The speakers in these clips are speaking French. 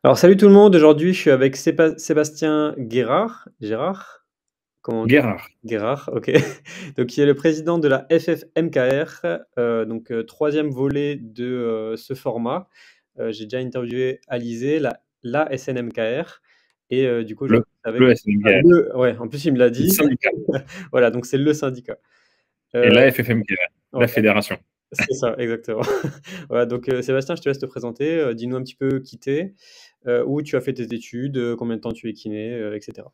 Alors salut tout le monde, aujourd'hui je suis avec Sébastien Gérard? Comment on dit? Guérard. Guérard, OK. Donc qui est le président de la FFMKR, donc 3e volet de, ce format. J'ai déjà interviewé Alizé, la SNMKR et du coup Le aujourd'hui c'est avec le SNMKR, ouais, en plus il me l'a le dit. syndicat Voilà, donc c'est le syndicat. et Heu, la FFMKR, ouais, la fédération. c'est ça, exactement. Voilà, donc Sébastien, je te laisse te présenter, dis-nous un petit peu qui tu es, où tu as fait tes études, combien de temps tu es kiné, et cetera.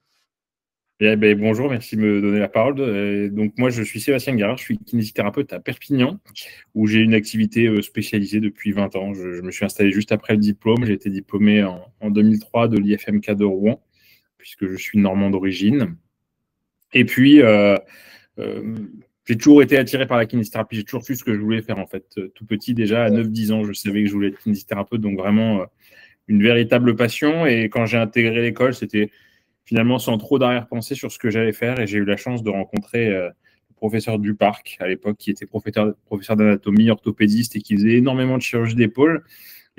Eh beh, bonjour, merci de me donner la parole. Donc moi, je suis Sébastien Guérard, je suis kinésithérapeute à Perpignan, où j'ai une activité spécialisée depuis 20 ans. Je me suis installé juste après le diplôme. J'ai été diplômé en 2003 de l'IFMK de Rouen, puisque je suis normand d'origine. Et puis, euh, j'ai toujours été attiré par la kinésithérapie. J'ai toujours su ce que je voulais faire, en fait. Tout petit, déjà, à 9-10 ans, je savais que je voulais être kinésithérapeute, donc vraiment une véritable passion. Et quand j'ai intégré l'école, c'était finalement sans trop d'arrière-pensée sur ce que j'allais faire. Et j'ai eu la chance de rencontrer le professeur Duparc à l'époque, qui était professeur d'anatomie, orthopédiste et qui faisait énormément de chirurgie d'épaule.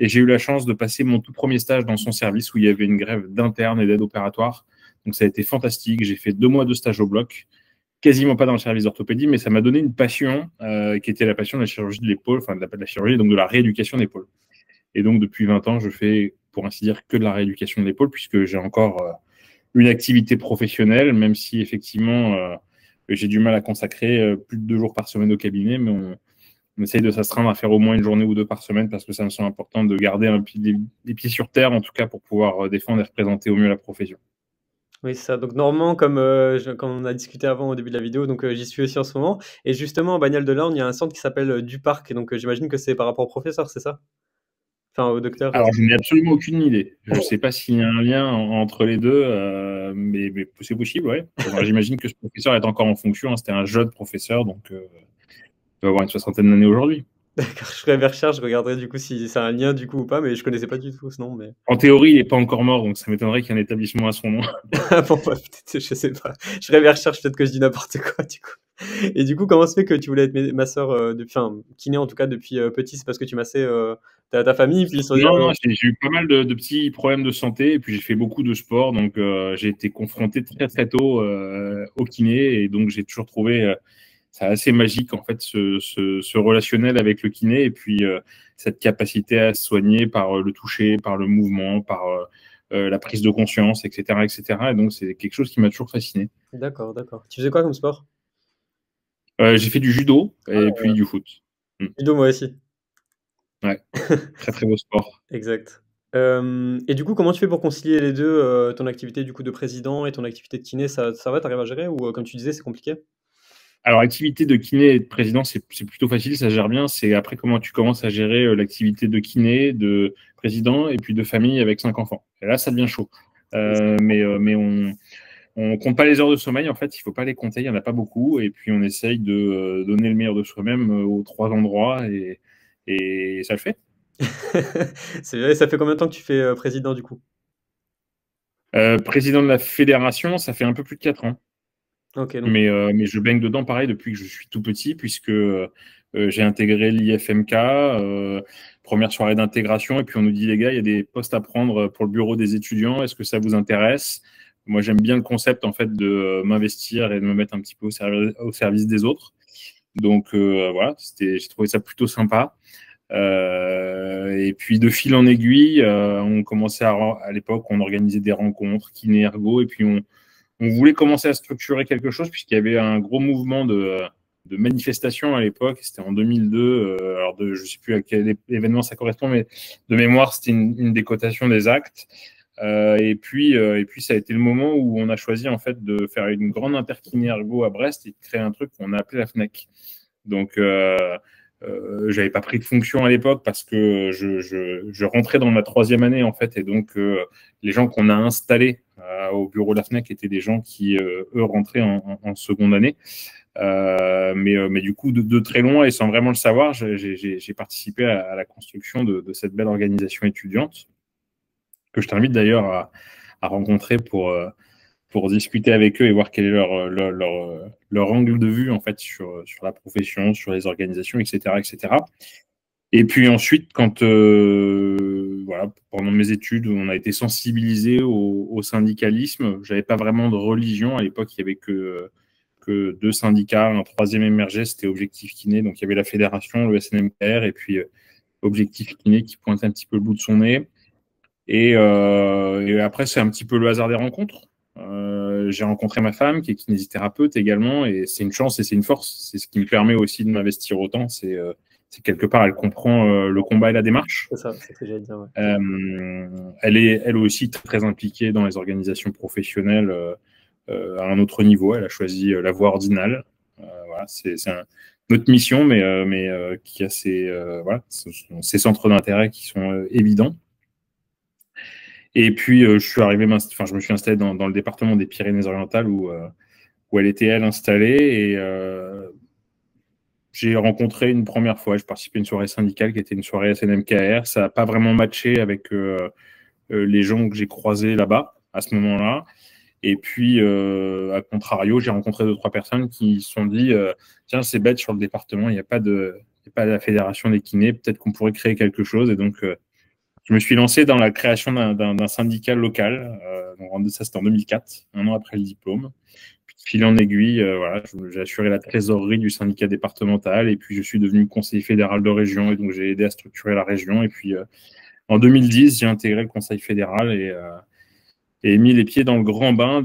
Et j'ai eu la chance de passer mon tout premier stage dans son service où il y avait une grève d'internes et d'aide opératoire. Donc ça a été fantastique. J'ai fait 2 mois de stage au bloc, quasiment pas dans le service d'orthopédie, mais ça m'a donné une passion qui était la passion de la chirurgie de l'épaule, enfin de la chirurgie, donc de la rééducation d'épaule. Et donc depuis 20 ans, je fais, pour ainsi dire, que de la rééducation de l'épaule, puisque j'ai encore une activité professionnelle, même si effectivement j'ai du mal à consacrer plus de 2 jours par semaine au cabinet, mais on essaye de s'astreindre à faire au moins une journée ou deux par semaine parce que ça me semble important de garder des pieds sur terre, en tout cas pour pouvoir défendre et représenter au mieux la profession. Oui, c'est ça. Donc normalement, comme on a discuté avant au début de la vidéo, donc j'y suis aussi en ce moment. Et justement, à Bagnoles-de-Marne, il y a un centre qui s'appelle du Parc. Donc j'imagine que c'est par rapport au professeur, c'est ça? Enfin, au docteur. Alors, je n'ai absolument aucune idée. Je ne sais pas s'il y a un lien entre les deux, mais c'est possible, ouais. Bon, j'imagine que ce professeur est encore en fonction, hein. C'était un jeune professeur, donc il doit avoir une soixantaine d'années aujourd'hui. D'accord, je ferai mes recherches, je regarderai du coup si c'est un lien du coup ou pas, mais je connaissais pas du tout ce nom. Mais En théorie, il n'est pas encore mort, donc ça m'étonnerait qu'il y ait un établissement à son nom. bon, bah, peut-être, je sais pas. Je ferai mes recherches, peut-être que je dis n'importe quoi du coup. Et du coup, comment se fait que tu voulais être masseur depuis, enfin, kiné en tout cas depuis petit? C'est parce que tu massais ta famille, puis ils se sont dit, Non, ah, non, j'ai eu pas mal de petits problèmes de santé, et puis j'ai fait beaucoup de sport, donc j'ai été confronté très très tôt au kiné, et donc j'ai toujours trouvé ça assez magique en fait ce relationnel avec le kiné, et puis cette capacité à se soigner par le toucher, par le mouvement, par la prise de conscience, etc., etc. Et donc c'est quelque chose qui m'a toujours fasciné. d'accord, d'accord. Tu faisais quoi comme sport? J'ai fait du judo et puis du foot. Mm. Judo, moi aussi. Ouais, très très beau sport. Exact. Et du coup, comment tu fais pour concilier les 2, ton activité du coup de président et ton activité de kiné? Ça va, tu arrives à gérer ou, comme tu disais, c'est compliqué? Alors, activité de kiné et de président, c'est plutôt facile, ça gère bien. C'est après comment tu commences à gérer l'activité de kiné, de président et puis de famille avec 5 enfants. Et là, ça devient chaud. Mais on compte pas les heures de sommeil, en fait, il faut pas les compter, il y en a pas beaucoup. Et puis, on essaye de donner le meilleur de soi-même aux 3 endroits et ça le fait. C'est vrai, ça fait combien de temps que tu fais, président du coup? Président de la fédération, ça fait un peu plus de 4 ans. OK, donc Mais je baigne dedans pareil depuis que je suis tout petit, puisque j'ai intégré l'IFMK, première soirée d'intégration, et puis on nous dit les gars, il y a des postes à prendre pour le bureau des étudiants, est-ce que ça vous intéresse? Moi j'aime bien le concept en fait de m'investir et de me mettre un petit peu au service des autres. Donc voilà, j'ai trouvé ça plutôt sympa. Et puis de fil en aiguille, on commençait à l'époque, on organisait des rencontres, kiné ergo, et puis on voulait commencer à structurer quelque chose puisqu'il y avait un gros mouvement de manifestation à l'époque. C'était en 2002. Alors, je ne sais plus à quel événement ça correspond, mais de mémoire, c'était une décotation des actes. Et puis, ça a été le moment où on a choisi en fait de faire une grande interkiné ergo à Brest et de créer un truc qu'on a appelé la FNEC. Donc, j'avais pas pris de fonction à l'époque parce que je rentrais dans ma 3e année en fait, et donc les gens qu'on a installés au bureau de la FNEC étaient des gens qui eux rentraient en seconde année. Mais du coup de très loin et sans vraiment le savoir, j'ai participé à la construction de cette belle organisation étudiante que je t'invite d'ailleurs à rencontrer pour discuter avec eux et voir quel est leur angle de vue en fait sur la profession, sur les organisations, etc., etc. Et puis ensuite, quand voilà, pendant mes études, on a été sensibilisé au syndicalisme. J'avais pas vraiment de religion. À l'époque, il y avait que deux syndicats. Un troisième émergeait, c'était Objectif Kiné. Donc, il y avait la fédération, le SNMKR, et puis Objectif Kiné qui pointe un petit peu le bout de son nez. Et après, c'est un petit peu le hasard des rencontres. J'ai rencontré ma femme qui est kinésithérapeute également, et c'est une chance et c'est une force. C'est ce qui me permet aussi de m'investir autant. C'est quelque part, elle comprend le combat et la démarche. C'est ça, c'est ce que j'allais dire. Ouais. Elle est elle aussi très impliquée dans les organisations professionnelles à un autre niveau. Elle a choisi la voie ordinale. Voilà, c'est notre mission, mais qui a voilà, ses centres d'intérêt qui sont évidents. Et puis, je me suis installé dans le département des Pyrénées-Orientales où elle était, elle, installée. Et j'ai rencontré une première fois, je participais à une soirée syndicale qui était une soirée SNMKR. Ça n'a pas vraiment matché avec les gens que j'ai croisés là-bas à ce moment-là. Et puis, à contrario, j'ai rencontré 2-3 personnes qui se sont dit tiens, c'est bête, sur le département, il n'y a pas de la fédération des kinés, peut-être qu'on pourrait créer quelque chose. Et donc, je me suis lancé dans la création d'un syndicat local. Donc ça, c'était en 2004, un an après le diplôme. Puis, de fil en aiguille, voilà, j'ai assuré la trésorerie du syndicat départemental. Et puis, je suis devenu conseiller fédéral de région. Et donc, j'ai aidé à structurer la région. Et puis, en 2010, j'ai intégré le conseil fédéral et mis les pieds dans le grand bain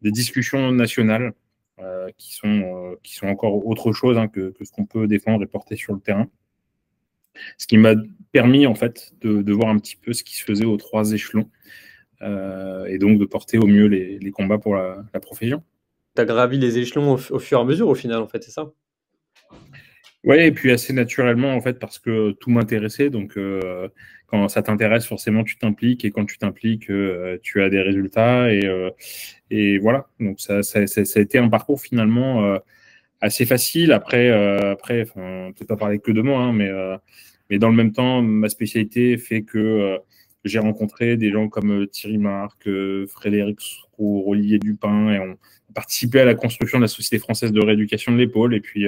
des discussions nationales qui sont encore autre chose que ce qu'on peut défendre et porter sur le terrain. Ce qui m'a permis, en fait, de voir un petit peu ce qui se faisait aux 3 échelons et donc de porter au mieux les combats pour la profession. Tu as gravi les échelons au fur et à mesure, au final, en fait, c'est ça? Oui, et puis assez naturellement, en fait, parce que tout m'intéressait. Donc, quand ça t'intéresse, forcément, tu t'impliques. Et quand tu t'impliques, tu as des résultats. Et voilà. Donc, ça a été un parcours finalement assez facile. Après, on ne peut pas parler que de moi, hein, mais dans le même temps, ma spécialité fait que j'ai rencontré des gens comme Thierry Marc, Frédéric Srour, Olivier Dupin, et on participé à la construction de la Société française de rééducation de l'épaule. Et puis,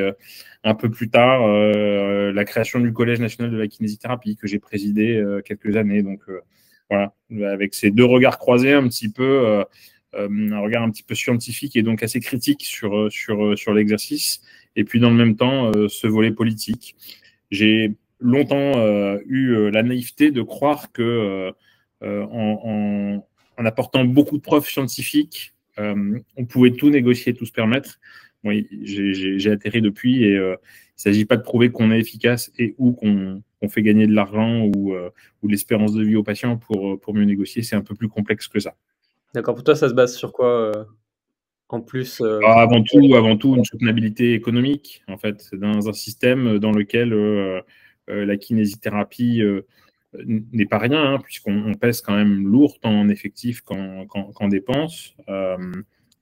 un peu plus tard, la création du Collège national de la kinésithérapie que j'ai présidé quelques années. Donc, voilà, avec ces 2 regards croisés, un regard un petit peu scientifique et donc assez critique sur l'exercice. Et puis, dans le même temps, ce volet politique. J'ai longtemps eu la naïveté de croire que en apportant beaucoup de preuves scientifiques, on pouvait tout négocier, tout se permettre. Oui, j'ai atterri depuis et il ne s'agit pas de prouver qu'on est efficace et ou qu'on fait gagner de l'argent ou l'espérance de vie aux patients pour mieux négocier. C'est un peu plus complexe que ça. D'accord, pour toi, ça se base sur quoi en plus Avant tout, une soutenabilité économique, en fait, dans un système dans lequel la kinésithérapie n'est pas rien, hein, puisqu'on pèse quand même lourd tant en effectif qu'en dépenses,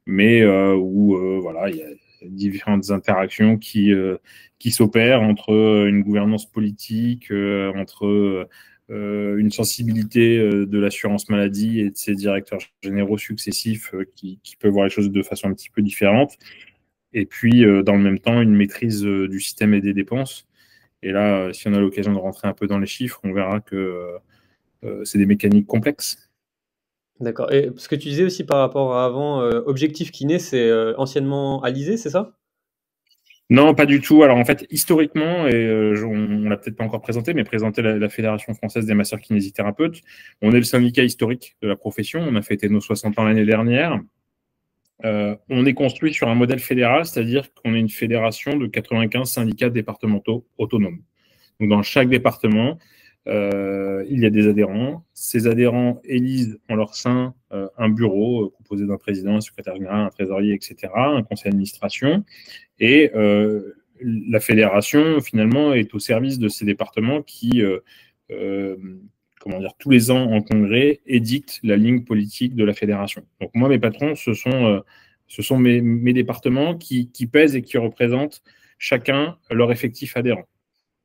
mais où voilà, il y a différentes interactions qui s'opèrent entre une gouvernance politique, entre une sensibilité de l'assurance maladie et de ses directeurs généraux successifs qui peuvent voir les choses de façon un petit peu différente. Et puis, dans le même temps, une maîtrise du système et des dépenses. Et là, si on a l'occasion de rentrer un peu dans les chiffres, on verra que c'est des mécaniques complexes. D'accord. Et ce que tu disais aussi par rapport à avant, Objectif Kiné, c'est anciennement Alizé, c'est ça? Non, pas du tout. Alors en fait, historiquement, et on l'a peut-être pas encore présenté, mais présenté la Fédération française des masseurs kinésithérapeutes. On est le syndicat historique de la profession. On a fêté nos 60 ans l'année dernière. On est construit sur un modèle fédéral, c'est-à-dire qu'on est une fédération de 95 syndicats départementaux autonomes. Donc dans chaque département, il y a des adhérents. Ces adhérents élisent en leur sein un bureau composé d'un président, un secrétaire général, un trésorier, etc., un conseil d'administration. Et la fédération, finalement, est au service de ces départements qui, tous les ans en congrès, édictent la ligne politique de la fédération. Donc moi, mes patrons, ce sont mes départements qui pèsent et qui représentent chacun leur effectif adhérent.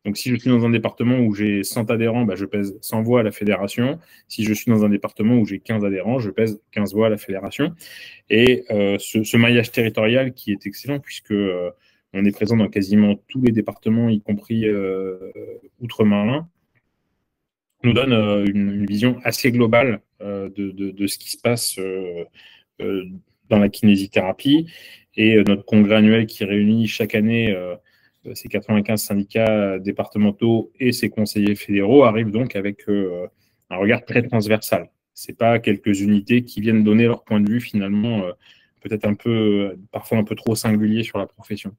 Donc, si je suis dans un département où j'ai 100 adhérents, je pèse 100 voix à la fédération. Si je suis dans un département où j'ai 15 adhérents, je pèse 15 voix à la fédération. Et ce maillage territorial qui est excellent, puisque on est présent dans quasiment tous les départements, y compris outre-Rhin. nous donne une vision assez globale de ce qui se passe dans la kinésithérapie. Et notre congrès annuel qui réunit chaque année ces 95 syndicats départementaux et ces conseillers fédéraux arrive donc avec un regard très transversal. Ce n'est pas quelques unités qui viennent donner leur point de vue finalement peut-être un peu, parfois un peu trop singulier sur la profession.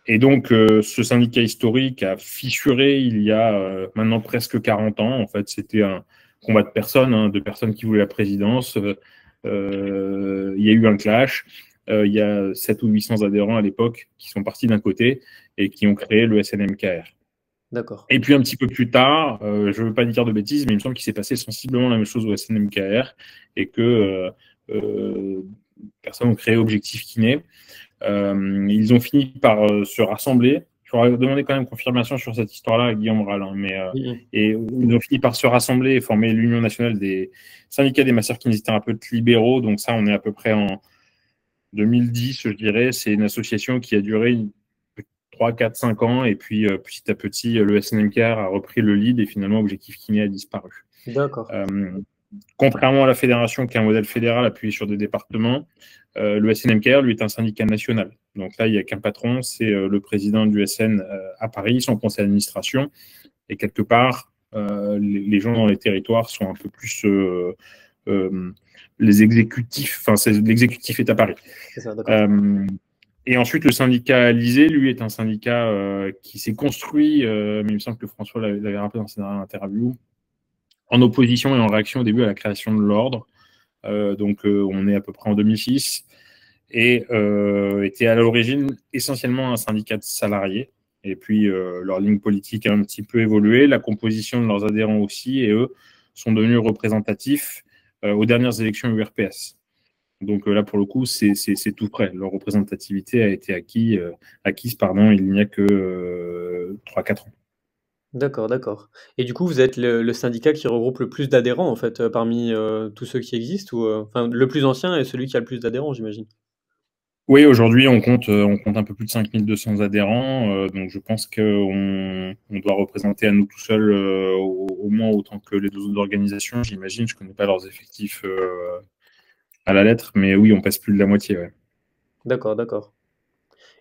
Et donc, ce syndicat historique a fissuré il y a maintenant presque 40 ans. En fait, c'était un combat de personnes, hein, de personnes qui voulaient la présidence. Il y a eu un clash. Il y a 700 ou 800 adhérents à l'époque qui sont partis d'un côté et qui ont créé le SNMKR. D'accord. Et puis un petit peu plus tard, je ne veux pas dire de bêtises, mais il me semble qu'il s'est passé sensiblement la même chose au SNMKR et que personnes ont créé Objectif Kiné. Ils ont fini par se rassembler. Je vais demander quand même confirmation sur cette histoire-là à Guillaume Rallin. Et ils ont fini par se rassembler et former l'Union nationale des syndicats des masseurs kinésithérapeutes libéraux. Donc ça, on est à peu près en 2010, je dirais. C'est une association qui a duré 3, 4, 5 ans. Et puis, petit à petit, le SNMKR a repris le lead et finalement, Objectif Kiné a disparu. D'accord. Contrairement à la fédération, qui est un modèle fédéral appuyé sur des départements, le SNMKR, lui, est un syndicat national. Donc là, il n'y a qu'un patron, c'est le président du SN à Paris, son conseil d'administration. Et quelque part, les gens dans les territoires sont un peu plus les exécutifs. Enfin, l'exécutif est à Paris. C'est ça, d'accord. Et ensuite, le syndicat Alizé, lui, est un syndicat qui s'est construit, mais il me semble que François l'avait rappelé dans ses dernières interviews, en opposition et en réaction au début à la création de l'ordre. Donc, on est à peu près en 2006 et était à l'origine essentiellement un syndicat de salariés. Et puis, leur ligne politique a un petit peu évolué, la composition de leurs adhérents aussi, et eux sont devenus représentatifs aux dernières élections URPS. Donc là, pour le coup, c'est tout près. Leur représentativité a été acquise il n'y a que 3-4 ans. D'accord, d'accord. Et du coup, vous êtes le syndicat qui regroupe le plus d'adhérents, en fait, parmi tous ceux qui existent, ou enfin, le plus ancien et celui qui a le plus d'adhérents, j'imagine. Oui, aujourd'hui, on compte un peu plus de 5200 adhérents. Donc, je pense qu'on doit représenter à nous tout seuls au moins autant que les deux autres organisations. J'imagine, je ne connais pas leurs effectifs à la lettre, mais oui, on passe plus de la moitié. Ouais. D'accord, d'accord.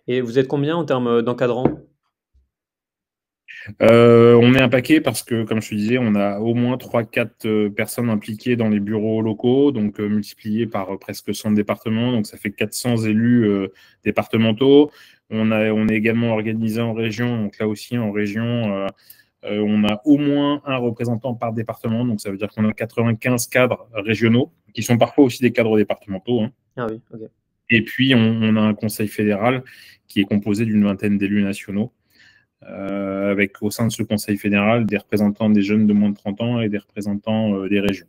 Et vous êtes combien en termes d'encadrants? On est un paquet parce que, comme je te disais, on a au moins 3-4 personnes impliquées dans les bureaux locaux, donc multiplié par presque 100 départements, donc ça fait 400 élus départementaux. On est également organisé en région, donc là aussi en région, on a au moins un représentant par département, donc ça veut dire qu'on a 95 cadres régionaux, qui sont parfois aussi des cadres départementaux. Hein. Ah oui, ok. Et puis on a un conseil fédéral qui est composé d'une vingtaine d'élus nationaux. Avec au sein de ce conseil fédéral des représentants des jeunes de moins de 30 ans et des représentants des régions.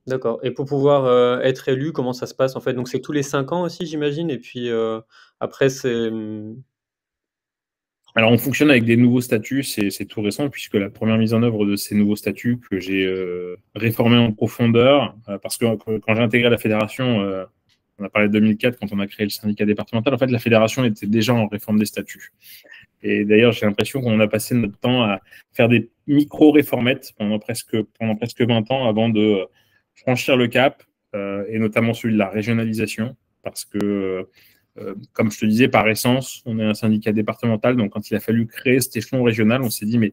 D'accord. Et pour pouvoir être élu, comment ça se passe en fait? Donc c'est tous les 5 ans aussi, j'imagine, et puis après c'est. Alors, on fonctionne avec des nouveaux statuts, c'est tout récent, puisque la première mise en œuvre de ces nouveaux statuts que j'ai réformés en profondeur, parce que quand j'ai intégré la fédération, on a parlé de 2004, quand on a créé le syndicat départemental, en fait, la fédération était déjà en réforme des statuts. Et d'ailleurs, j'ai l'impression qu'on a passé notre temps à faire des micro-réformettes pendant presque 20 ans avant de franchir le cap, et notamment celui de la régionalisation, parce que comme je te disais, par essence, on est un syndicat départemental, donc quand il a fallu créer cet échelon régional, on s'est dit, mais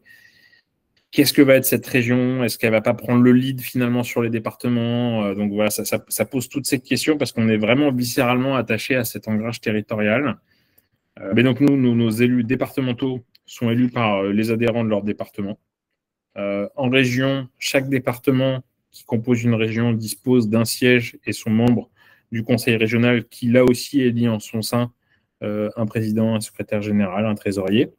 qu'est-ce que va être cette région? Est-ce qu'elle va pas prendre le lead finalement sur les départements? Donc voilà, ça pose toutes ces questions parce qu'on est vraiment viscéralement attaché à cet ancrage territorial. Mais donc nos élus départementaux sont élus par les adhérents de leur département. En région, chaque département qui compose une région dispose d'un siège et son membre du conseil régional qui, là aussi, élit en son sein un président, un secrétaire général, un trésorier.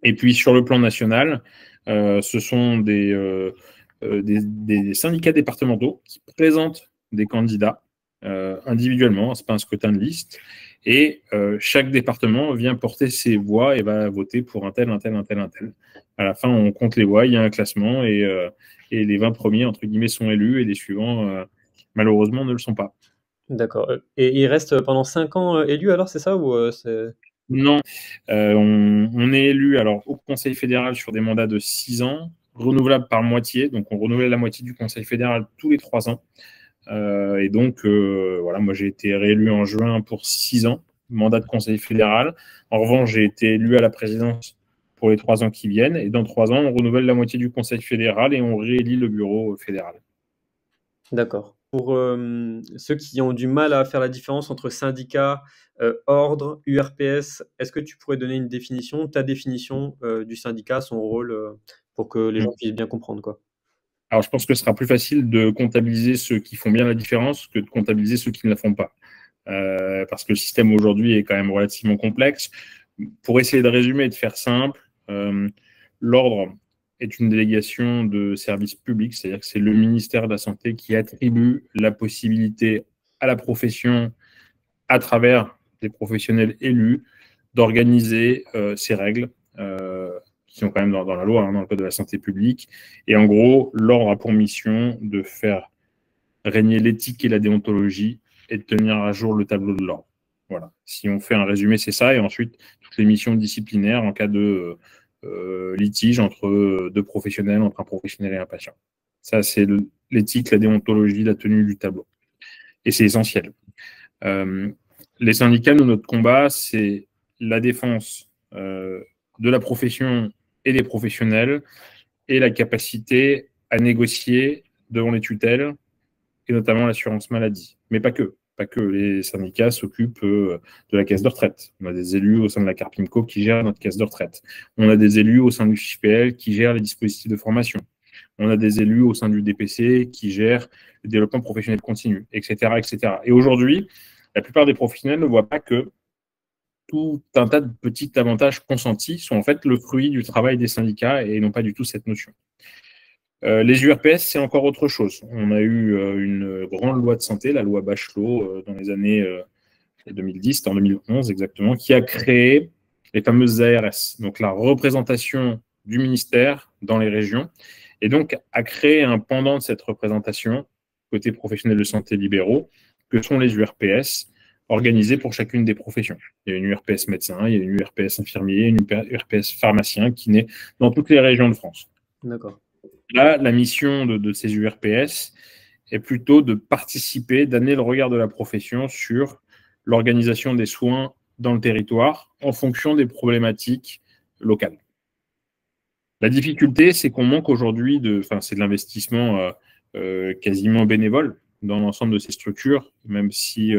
Et puis, sur le plan national, ce sont des syndicats départementaux qui présentent des candidats individuellement, ce n'est pas un scrutin de liste, et chaque département vient porter ses voix et va voter pour un tel, un tel, un tel, un tel. À la fin, on compte les voix, il y a un classement, et les 20 premiers, entre guillemets, sont élus, et les suivants, malheureusement, ne le sont pas. D'accord. Et il reste pendant 5 ans élu alors, c'est ça ou c'est. Non, on est élu alors au Conseil fédéral sur des mandats de 6 ans, renouvelables par moitié. Donc, on renouvelle la moitié du Conseil fédéral tous les 3 ans. Et donc, voilà, moi, j'ai été réélu en juin pour 6 ans, mandat de Conseil fédéral. En revanche, j'ai été élu à la présidence pour les 3 ans qui viennent. Et dans 3 ans, on renouvelle la moitié du Conseil fédéral et on réélit le bureau fédéral. D'accord. Pour ceux qui ont du mal à faire la différence entre syndicat, ordre, URPS, est-ce que tu pourrais donner une définition, ta définition du syndicat, son rôle, pour que les gens puissent bien comprendre, quoi? Alors, je pense que ce sera plus facile de comptabiliser ceux qui font bien la différence que de comptabiliser ceux qui ne la font pas. Parce que le système aujourd'hui est quand même relativement complexe. Pour essayer de résumer et de faire simple, l'ordre est une délégation de service public, c'est-à-dire que c'est le ministère de la Santé qui attribue la possibilité à la profession, à travers des professionnels élus, d'organiser ces règles qui sont quand même dans la loi, hein, dans le code de la santé publique. Et en gros, l'ordre a pour mission de faire régner l'éthique et la déontologie et de tenir à jour le tableau de l'ordre. Voilà. Si on fait un résumé, c'est ça. Et ensuite, toutes les missions disciplinaires en cas de litige entre deux professionnels, entre un professionnel et un patient. Ça, c'est l'éthique, la déontologie, la tenue du tableau. Et c'est essentiel. Les syndicats, nous, notre combat, c'est la défense de la profession et des professionnels et la capacité à négocier devant les tutelles et notamment l'assurance maladie. Mais pas que. Pas que. Les syndicats s'occupent de la caisse de retraite. On a des élus au sein de la Carpimco qui gèrent notre caisse de retraite. On a des élus au sein du FIPL qui gèrent les dispositifs de formation. On a des élus au sein du DPC qui gèrent le développement professionnel continu, etc., etc. Et aujourd'hui, la plupart des professionnels ne voient pas que tout un tas de petits avantages consentis sont en fait le fruit du travail des syndicats et n'ont pas du tout cette notion. Les URPS, c'est encore autre chose. On a eu une grande loi de santé, la loi Bachelot, dans les années 2010, en 2011 exactement, qui a créé les fameuses ARS, donc la représentation du ministère dans les régions, et donc a créé un pendant de cette représentation, côté professionnels de santé libéraux, que sont les URPS, organisés pour chacune des professions. Il y a une URPS médecin, il y a une URPS infirmier, une URPS pharmacien qui naît dans toutes les régions de France. D'accord. Là, la mission de ces URPS est plutôt de participer, d'amener le regard de la profession sur l'organisation des soins dans le territoire en fonction des problématiques locales. La difficulté, c'est qu'on manque aujourd'hui c'est de l'investissement quasiment bénévole dans l'ensemble de ces structures, même si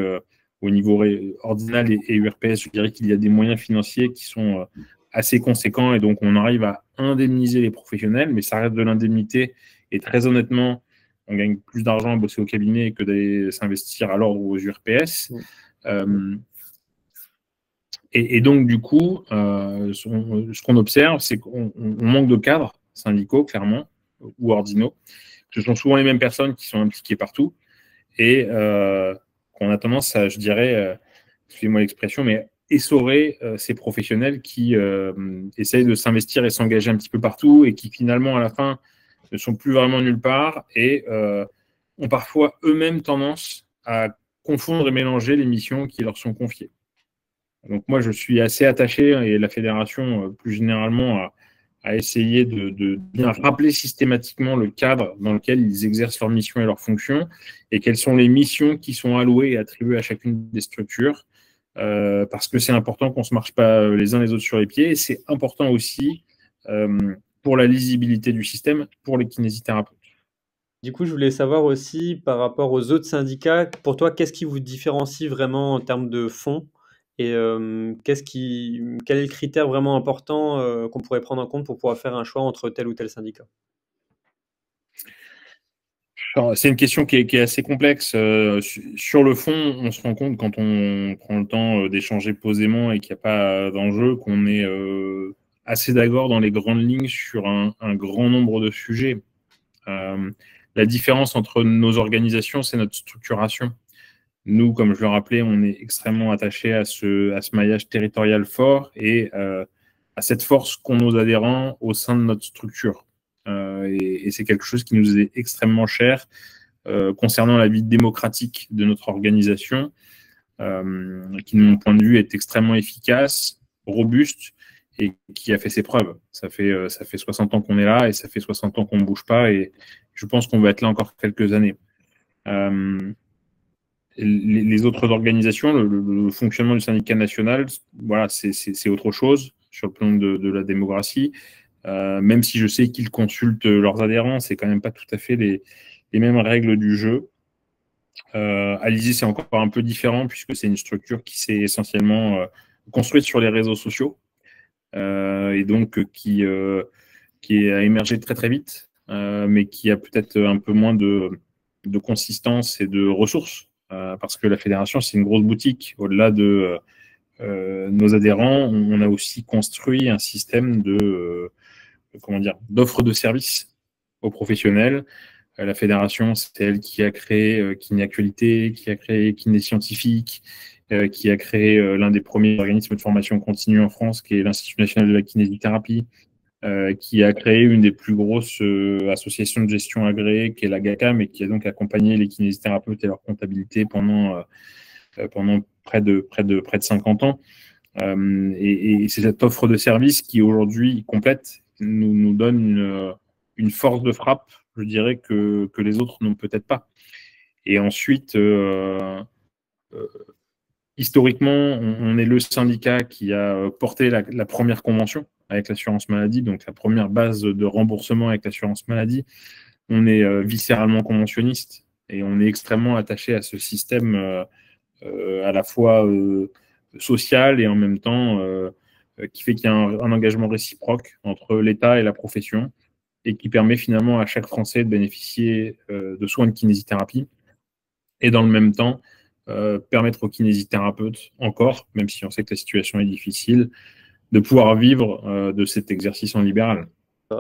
au niveau ordinal et URPS, je dirais qu'il y a des moyens financiers qui sont assez conséquents et donc on arrive à indemniser les professionnels, mais ça reste de l'indemnité et très honnêtement, on gagne plus d'argent à bosser au cabinet que d'aller s'investir à l'ordre ou aux URPS. Et donc, du coup, ce qu'on observe, c'est qu'on manque de cadres syndicaux, clairement, ou ordinaux. Ce sont souvent les mêmes personnes qui sont impliquées partout et qu'on a tendance à, je dirais, excusez-moi l'expression, mais essorer ces professionnels qui essayent de s'investir et s'engager un petit peu partout et qui finalement, à la fin, ne sont plus vraiment nulle part et ont parfois eux-mêmes tendance à confondre et mélanger les missions qui leur sont confiées. Donc moi, je suis assez attaché, et la fédération plus généralement, à essayer de bien rappeler systématiquement le cadre dans lequel ils exercent leurs missions et leurs fonctions et quelles sont les missions qui sont allouées et attribuées à chacune des structures. Parce que c'est important qu'on ne se marche pas les uns les autres sur les pieds. Et c'est important aussi pour la lisibilité du système, pour les kinésithérapeutes. Du coup, je voulais savoir aussi, par rapport aux autres syndicats, pour toi, qu'est-ce qui vous différencie vraiment en termes de fond? Et quel est le critère vraiment important qu'on pourrait prendre en compte pour pouvoir faire un choix entre tel ou tel syndicat? C'est une question qui est assez complexe. Sur le fond, on se rend compte quand on prend le temps d'échanger posément et qu'il n'y a pas d'enjeu, qu'on est assez d'accord dans les grandes lignes sur un grand nombre de sujets. La différence entre nos organisations, c'est notre structuration. Nous, comme je le rappelais, on est extrêmement attachés à ce maillage territorial fort et à cette force qu'ont nos adhérents au sein de notre structure. Et c'est quelque chose qui nous est extrêmement cher concernant la vie démocratique de notre organisation. qui, de mon point de vue, est extrêmement efficace, robuste et qui a fait ses preuves. Ça fait 60 ans qu'on est là et ça fait 60 ans qu'on ne bouge pas et je pense qu'on va être là encore quelques années. Les autres organisations, le fonctionnement du syndicat national, voilà, c'est autre chose sur le plan de la démocratie. Même si je sais qu'ils consultent leurs adhérents, c'est quand même pas tout à fait les mêmes règles du jeu. Alizé, c'est encore un peu différent puisque c'est une structure qui s'est essentiellement construite sur les réseaux sociaux et donc qui a émergé très très vite, mais qui a peut-être un peu moins de consistance et de ressources parce que la fédération, c'est une grosse boutique. Au-delà de nos adhérents, on a aussi construit un système de comment dire, d'offre de services aux professionnels. La fédération, c'est elle qui a créé Kiné-Actualité, qui a créé Kiné Scientifique, qui a créé l'un des premiers organismes de formation continue en France, qui est l'Institut national de la kinésithérapie, qui a créé une des plus grosses associations de gestion agréées, qui est la GACAM, et qui a donc accompagné les kinésithérapeutes et leur comptabilité pendant près de 50 ans. Et c'est cette offre de service qui aujourd'hui complète, nous donne une force de frappe, je dirais, que les autres n'ont peut-être pas. Et ensuite, historiquement, on est le syndicat qui a porté la première convention avec l'assurance maladie, donc la première base de remboursement avec l'assurance maladie. On est viscéralement conventionniste et on est extrêmement attaché à ce système à la fois social et en même temps qui fait qu'il y a un engagement réciproque entre l'État et la profession et qui permet finalement à chaque Français de bénéficier de soins de kinésithérapie et dans le même temps permettre aux kinésithérapeutes encore, même si on sait que la situation est difficile, de pouvoir vivre de cet exercice en libéral.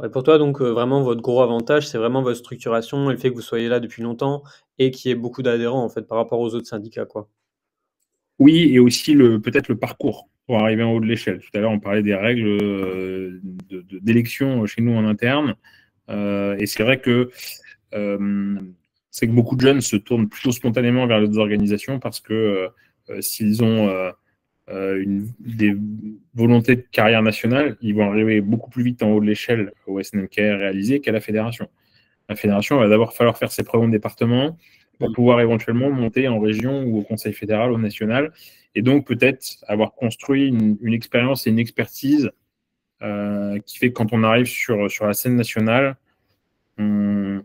Et pour toi, donc, vraiment, votre gros avantage, c'est vraiment votre structuration et le fait que vous soyez là depuis longtemps et qu'il y ait beaucoup d'adhérents, en fait, par rapport aux autres syndicats, quoi. Oui, et aussi peut-être le parcours pour arriver en haut de l'échelle. Tout à l'heure, on parlait des règles d'élection chez nous en interne. Et c'est vrai que c'est que beaucoup de jeunes se tournent plutôt spontanément vers les organisations parce que s'ils ont des volontés de carrière nationale, ils vont arriver beaucoup plus vite en haut de l'échelle au SNMKR réalisé qu'à la fédération. La fédération, il va d'abord falloir faire ses preuves en département pour pouvoir éventuellement monter en région ou au conseil fédéral, au national, et donc peut-être avoir construit une expérience et une expertise qui fait que quand on arrive sur la scène nationale, on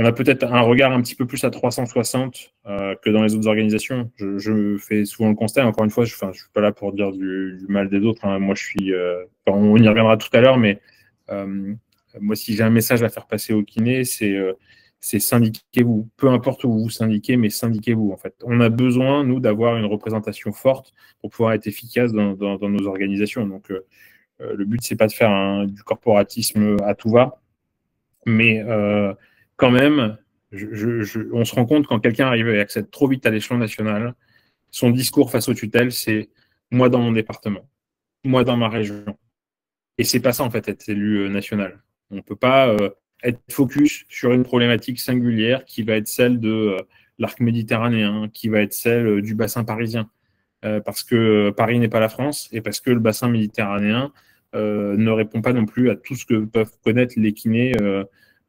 a peut-être un regard un petit peu plus à 360 que dans les autres organisations. Je fais souvent le constat, encore une fois, je ne suis pas là pour dire du mal des autres. Hein. Moi, on y reviendra tout à l'heure, mais moi, si j'ai un message à faire passer au kiné, c'est syndiquez-vous. Peu importe où vous vous syndiquez, mais syndiquez-vous, en fait. On a besoin, nous, d'avoir une représentation forte pour pouvoir être efficace dans nos organisations. Donc, le but, c'est pas de faire du corporatisme à tout va, mais quand même, on se rend compte quand quelqu'un arrive et accède trop vite à l'échelon national, son discours face aux tutelles, c'est moi dans mon département, moi dans ma région. Et c'est pas ça, en fait, être élu national. On ne peut pas être focus sur une problématique singulière qui va être celle de l'arc méditerranéen, qui va être celle du bassin parisien. Parce que Paris n'est pas la France et parce que le bassin méditerranéen ne répond pas non plus à tout ce que peuvent connaître les kinés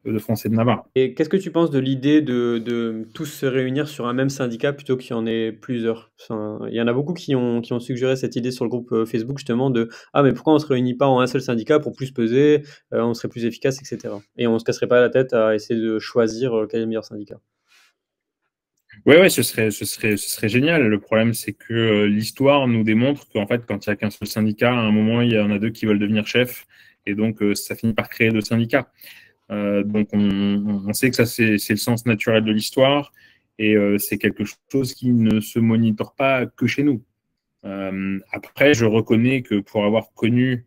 de France et de Navarre. Et qu'est-ce que tu penses de l'idée de tous se réunir sur un même syndicat plutôt qu'il y en ait plusieurs? Enfin, il y en a beaucoup qui ont suggéré cette idée sur le groupe Facebook justement de ah mais pourquoi on se réunit pas en un seul syndicat pour plus peser, on serait plus efficace, etc. Et on se casserait pas la tête à essayer de choisir quel est le meilleur syndicat. Ouais, ce serait génial. Le problème, c'est que l'histoire nous démontre qu'en fait, quand il n'y a qu'un seul syndicat, à un moment, il y en a deux qui veulent devenir chefs, et donc ça finit par créer deux syndicats. Donc on sait que ça, c'est le sens naturel de l'histoire, et c'est quelque chose qui ne se monitore pas que chez nous. Après, je reconnais que pour avoir connu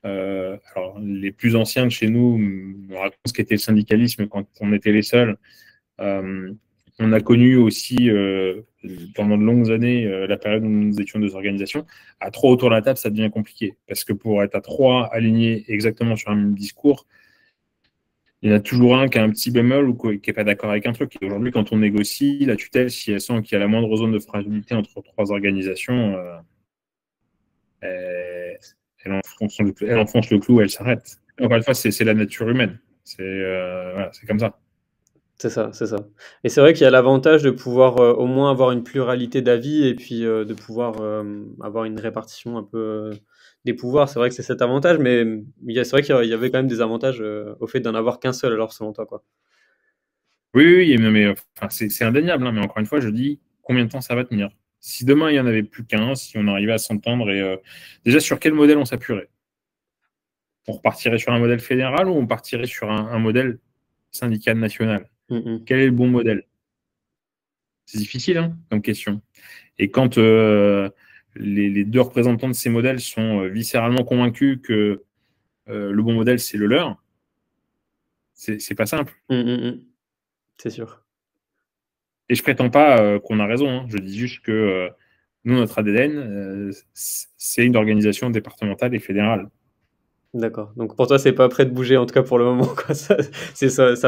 alors, les plus anciens de chez nous me racontent ce qu'était le syndicalisme quand on était les seuls. On a connu aussi pendant de longues années la période où nous étions deux organisations. À trois autour de la table, ça devient compliqué parce que pour être à trois alignés exactement sur un même discours, il y en a toujours un qui a un petit bémol ou qui n'est pas d'accord avec un truc. Et aujourd'hui, quand on négocie, la tutelle, si elle sent qu'il y a la moindre zone de fragilité entre trois organisations, elle enfonce le clou, elle s'arrête. Encore une fois, c'est la nature humaine. Voilà, c'est comme ça. C'est ça, c'est ça. Et c'est vrai qu'il y a l'avantage de pouvoir au moins avoir une pluralité d'avis et puis de pouvoir avoir une répartition un peu des pouvoirs. C'est vrai que c'est cet avantage, mais c'est vrai qu'il y avait quand même des avantages au fait d'en avoir qu'un seul, alors selon toi, quoi. Oui, oui, oui, mais enfin, c'est indéniable. Hein, mais encore une fois, je dis combien de temps ça va tenir. Si demain il n'y en avait plus qu'un, si on arrivait à s'entendre, et déjà sur quel modèle on s'appuierait? On repartirait sur un modèle fédéral ou on partirait sur un modèle syndical national? Mm, Quel est le bon modèle? C'est difficile hein, comme question. Et quand les deux représentants de ces modèles sont viscéralement convaincus que le bon modèle, c'est le leur, c'est pas simple. mm, c'est sûr. Et je prétends pas qu'on a raison. Hein. Je dis juste que nous, notre ADN, c'est une organisation départementale et fédérale. D'accord. Donc pour toi, c'est pas prêt de bouger, en tout cas pour le moment, quoi. Ça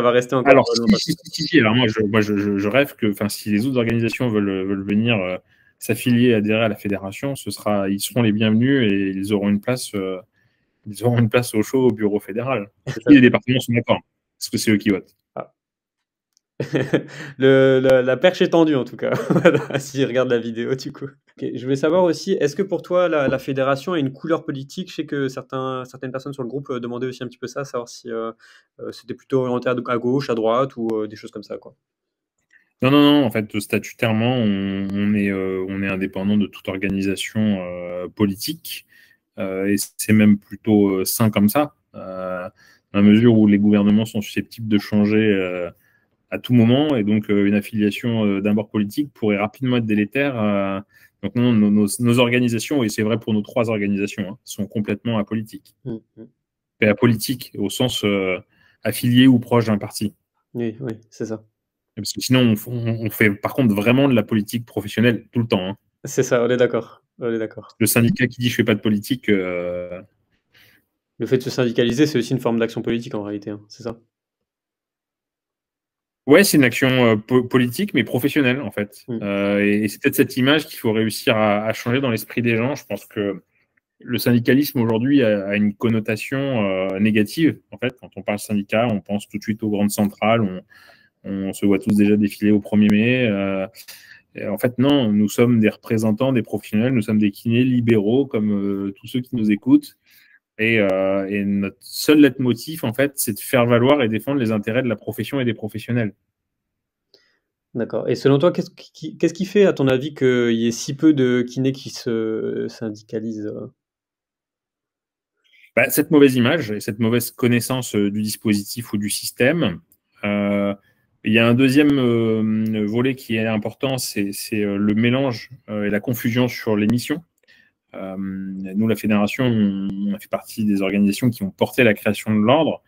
va rester encore Alors, longtemps. si. Alors moi, je rêve que, si les autres organisations veulent venir s'affilier, adhérer à la fédération, ils seront les bienvenus et ils auront une place au chaud au bureau fédéral. Si les départements sont d'accord, parce que c'est eux qui votent. Ah. La perche est tendue en tout cas, voilà, s'ils regardent la vidéo du coup. Ok, je voulais savoir aussi, est-ce que pour toi la fédération a une couleur politique? Je sais que certaines personnes sur le groupe demandaient aussi un petit peu ça, savoir si c'était plutôt orienté à gauche, à droite ou des choses comme ça, quoi. Non, non, non, en fait, statutairement, on est indépendant de toute organisation politique. Et c'est même plutôt sain comme ça, à mesure où les gouvernements sont susceptibles de changer à tout moment, et donc une affiliation d'un bord politique pourrait rapidement être délétère. Donc non, nos organisations, et c'est vrai pour nos trois organisations, hein, sont complètement apolitiques. Mm, mm. Et apolitiques au sens affilié ou proche d'un parti. Oui, oui, c'est ça. Parce que sinon, on fait par contre vraiment de la politique professionnelle tout le temps. Hein. C'est ça, on est d'accord. On est d'accord. Le syndicat qui dit je fais pas de politique, Le fait de se syndicaliser, c'est aussi une forme d'action politique en réalité, hein, c'est ça? ouais, c'est une action politique, mais professionnelle, en fait. Mm. Et c'est peut-être cette image qu'il faut réussir à changer dans l'esprit des gens. Je pense que le syndicalisme aujourd'hui a une connotation négative. En fait, quand on parle syndicat, on pense tout de suite aux grandes centrales. On se voit tous déjà défiler au 1er mai. Et en fait, non, nous sommes des représentants des professionnels. Nous sommes des kinés libéraux, comme tous ceux qui nous écoutent. Et notre seul leitmotiv, en fait, c'est de faire valoir et défendre les intérêts de la profession et des professionnels. D'accord. Et selon toi, qu'est-ce qui fait, à ton avis, qu'il y ait si peu de kinés qui se syndicalisent Bah, cette mauvaise image et cette mauvaise connaissance du dispositif ou du système. Il y a un deuxième volet qui est important, c'est le mélange et la confusion sur les missions. Nous, la fédération, on a fait partie des organisations qui ont porté la création de l'ordre.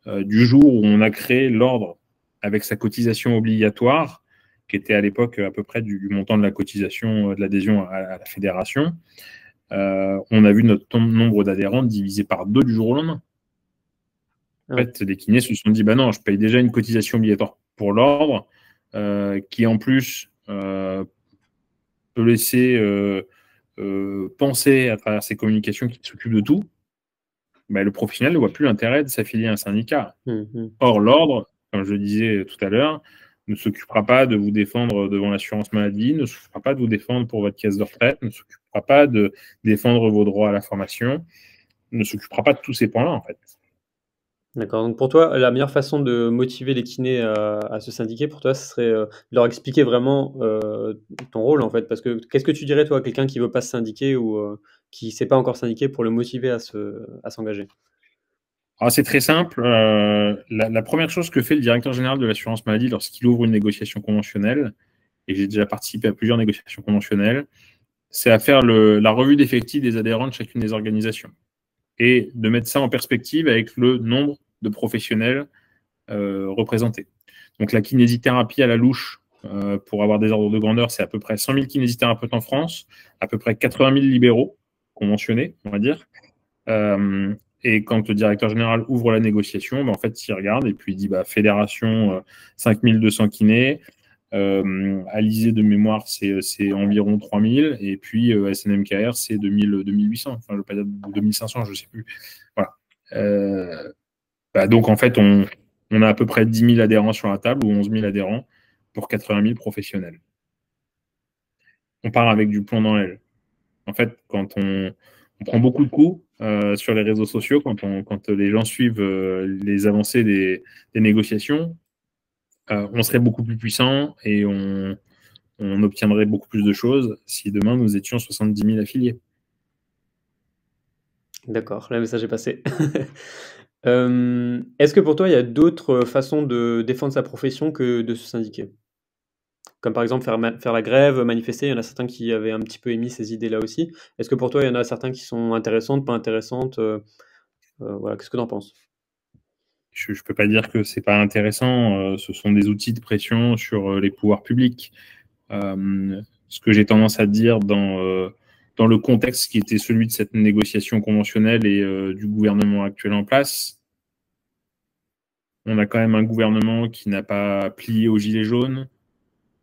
Du jour où on a créé l'ordre avec sa cotisation obligatoire, qui était à l'époque à peu près du montant de la cotisation de l'adhésion à la fédération, on a vu notre nombre d'adhérents divisé par 2 du jour au lendemain. En fait, les kinés se sont dit, bah non, je paye déjà une cotisation obligatoire pour l'ordre, qui en plus peut laisser penser à travers ces communications qu'il s'occupe de tout. Bah, le professionnel ne voit plus l'intérêt de s'affilier à un syndicat. Or, l'ordre, comme je le disais tout à l'heure, ne s'occupera pas de vous défendre devant l'assurance maladie, ne s'occupera pas de vous défendre pour votre caisse de retraite, ne s'occupera pas de défendre vos droits à la formation, ne s'occupera pas de tous ces points-là, en fait. D'accord, donc pour toi, la meilleure façon de motiver les kinés à se syndiquer, pour toi, ce serait de leur expliquer vraiment ton rôle, en fait. Parce que qu'est-ce que tu dirais, toi, à quelqu'un qui veut pas se syndiquer ou qui ne s'est pas encore syndiqué pour le motiver à s'engager? Alors, c'est très simple. La première chose que fait le directeur général de l'assurance maladie lorsqu'il ouvre une négociation conventionnelle, et j'ai déjà participé à plusieurs négociations conventionnelles, c'est à faire la revue d'effectifs des adhérents de chacune des organisations et de mettre ça en perspective avec le nombre de professionnels représentés. Donc la kinésithérapie à la louche, pour avoir des ordres de grandeur, c'est à peu près 100 000 kinésithérapeutes en France, à peu près 80 000 libéraux conventionnés, on va dire. Et quand le directeur général ouvre la négociation, en fait, il regarde et puis il dit fédération 5200 kinés. Alizé de mémoire, c'est environ 3000. Et puis SNMKR, c'est 2800. Enfin, je ne veux pas dire 2500, je ne sais plus. Voilà. Donc, en fait, on a à peu près 10 000 adhérents sur la table ou 11 000 adhérents pour 80 000 professionnels. On part avec du plomb dans l'aile. En fait, quand on prend beaucoup de coups sur les réseaux sociaux, quand les gens suivent les avancées des négociations, on serait beaucoup plus puissant et on obtiendrait beaucoup plus de choses si demain nous étions 70 000 affiliés. D'accord, le message est passé. Est-ce que pour toi, il y a d'autres façons de défendre sa profession que de se syndiquer? Comme par exemple faire la grève, manifester, il y en a certains qui avaient un petit peu émis ces idées-là aussi. Est-ce que pour toi, il y en a certains qui sont intéressantes, pas intéressantes? Voilà, qu'est-ce que tu en penses? Je ne peux pas dire que ce n'est pas intéressant. Ce sont des outils de pression sur les pouvoirs publics. Ce que j'ai tendance à dire dans le contexte qui était celui de cette négociation conventionnelle et du gouvernement actuel en place, on a quand même un gouvernement qui n'a pas plié aux gilets jaunes.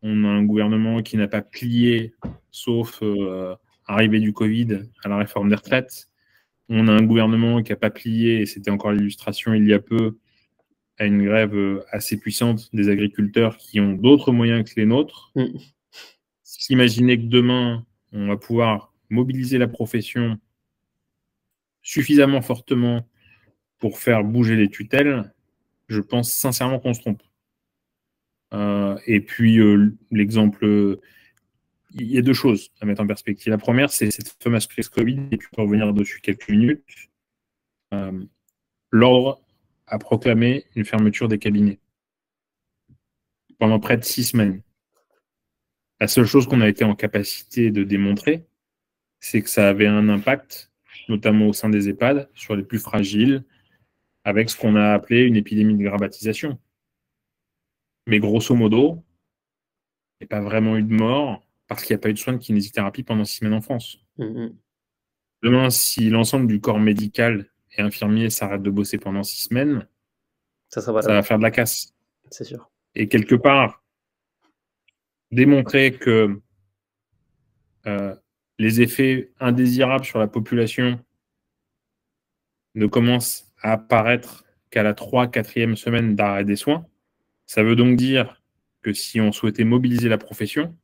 On a un gouvernement qui n'a pas plié, sauf arrivée du Covid, à la réforme des retraites. On a un gouvernement qui n'a pas plié, et c'était encore l'illustration il y a peu, à une grève assez puissante des agriculteurs qui ont d'autres moyens que les nôtres. S'imaginer que demain, on va pouvoir mobiliser la profession suffisamment fortement pour faire bouger les tutelles, je pense sincèrement qu'on se trompe. Et puis, l'exemple, il y a deux choses à mettre en perspective. La première, c'est cette fameuse crise Covid, et puis pour revenir dessus quelques minutes. L'ordre a proclamé une fermeture des cabinets pendant près de 6 semaines. La seule chose qu'on a été en capacité de démontrer, c'est que ça avait un impact, notamment au sein des EHPAD, sur les plus fragiles, avec ce qu'on a appelé une épidémie de grabbatisation. Mais grosso modo, il n'y a pas vraiment eu de mort parce qu'il n'y a pas eu de soins de kinésithérapie pendant 6 semaines en France. Demain, si l'ensemble du corps médical et infirmier s'arrête de bosser pendant 6 semaines, ça va faire de la casse. C'est sûr. Et quelque part, démontrer que les effets indésirables sur la population ne commencent à apparaître qu'à la 3-4e semaine d'arrêt des soins, ça veut donc dire que si on souhaitait mobiliser la profession,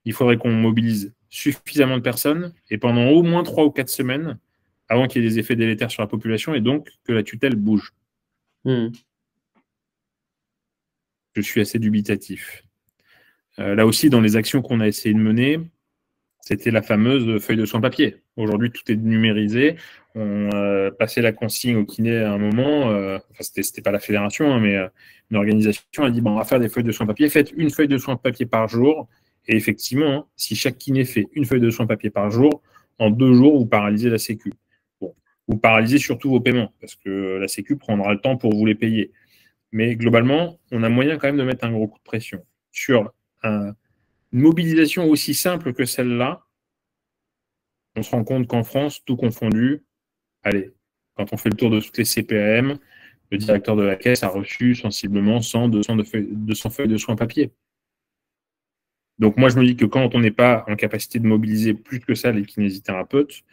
il faudrait qu'on mobilise suffisamment de personnes et pendant au moins 3 ou 4 semaines avant qu'il y ait des effets délétères sur la population et donc que la tutelle bouge. Je suis assez dubitatif. Là aussi, dans les actions qu'on a essayé de mener, c'était la fameuse feuille de soins papier. Aujourd'hui, tout est numérisé. On passait la consigne au kiné à un moment. Enfin, c'était pas la fédération, hein, mais une organisation a dit bon, on va faire des feuilles de soins papier. Faites une feuille de soins papier par jour. Et effectivement, hein, si chaque kiné fait une feuille de soins papier par jour, en 2 jours, vous paralysez la Sécu. Bon, vous paralysez surtout vos paiements parce que la Sécu prendra le temps pour vous les payer. Mais globalement, on a moyen quand même de mettre un gros coup de pression sur une mobilisation aussi simple que celle-là. On se rend compte qu'en France, tout confondu, allez, quand on fait le tour de toutes les CPAM, le directeur de la caisse a reçu sensiblement 100-200 feuilles de soins papier. Donc moi, je me dis que quand on n'est pas en capacité de mobiliser plus que ça les kinésithérapeutes,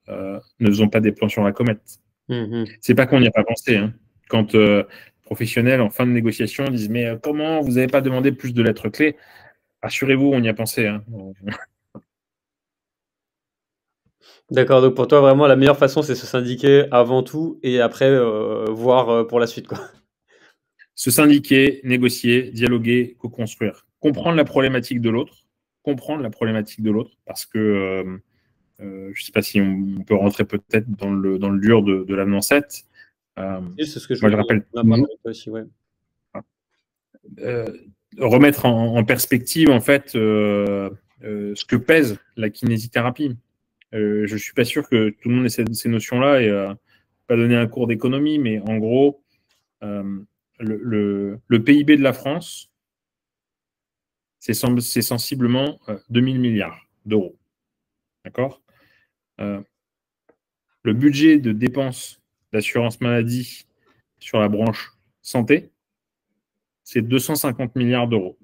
ne faisons pas des plans sur la comète. C'est pas qu'on n'y a pas pensé. Hein. Quand professionnels en fin de négociation disent mais comment vous n'avez pas demandé plus de lettres clés, rassurez-vous, on y a pensé. Hein. D'accord, donc pour toi, vraiment, la meilleure façon, c'est se syndiquer avant tout et après, voir pour la suite, quoi. Se syndiquer, négocier, dialoguer, co-construire. Comprendre la problématique de l'autre, parce que je ne sais pas si on peut rentrer peut-être dans le dur de l'avenant 7. C'est ce que je moi, je rappelle aussi, ouais. Remettre en perspective, en fait, ce que pèse la kinésithérapie. Je ne suis pas sûr que tout le monde ait ces notions-là et pas donner un cours d'économie, mais en gros, le PIB de la France, c'est sensiblement 2000 milliards d'euros. D'accord. Le budget de dépenses d'assurance maladie sur la branche santé, c'est 250 milliards d'euros,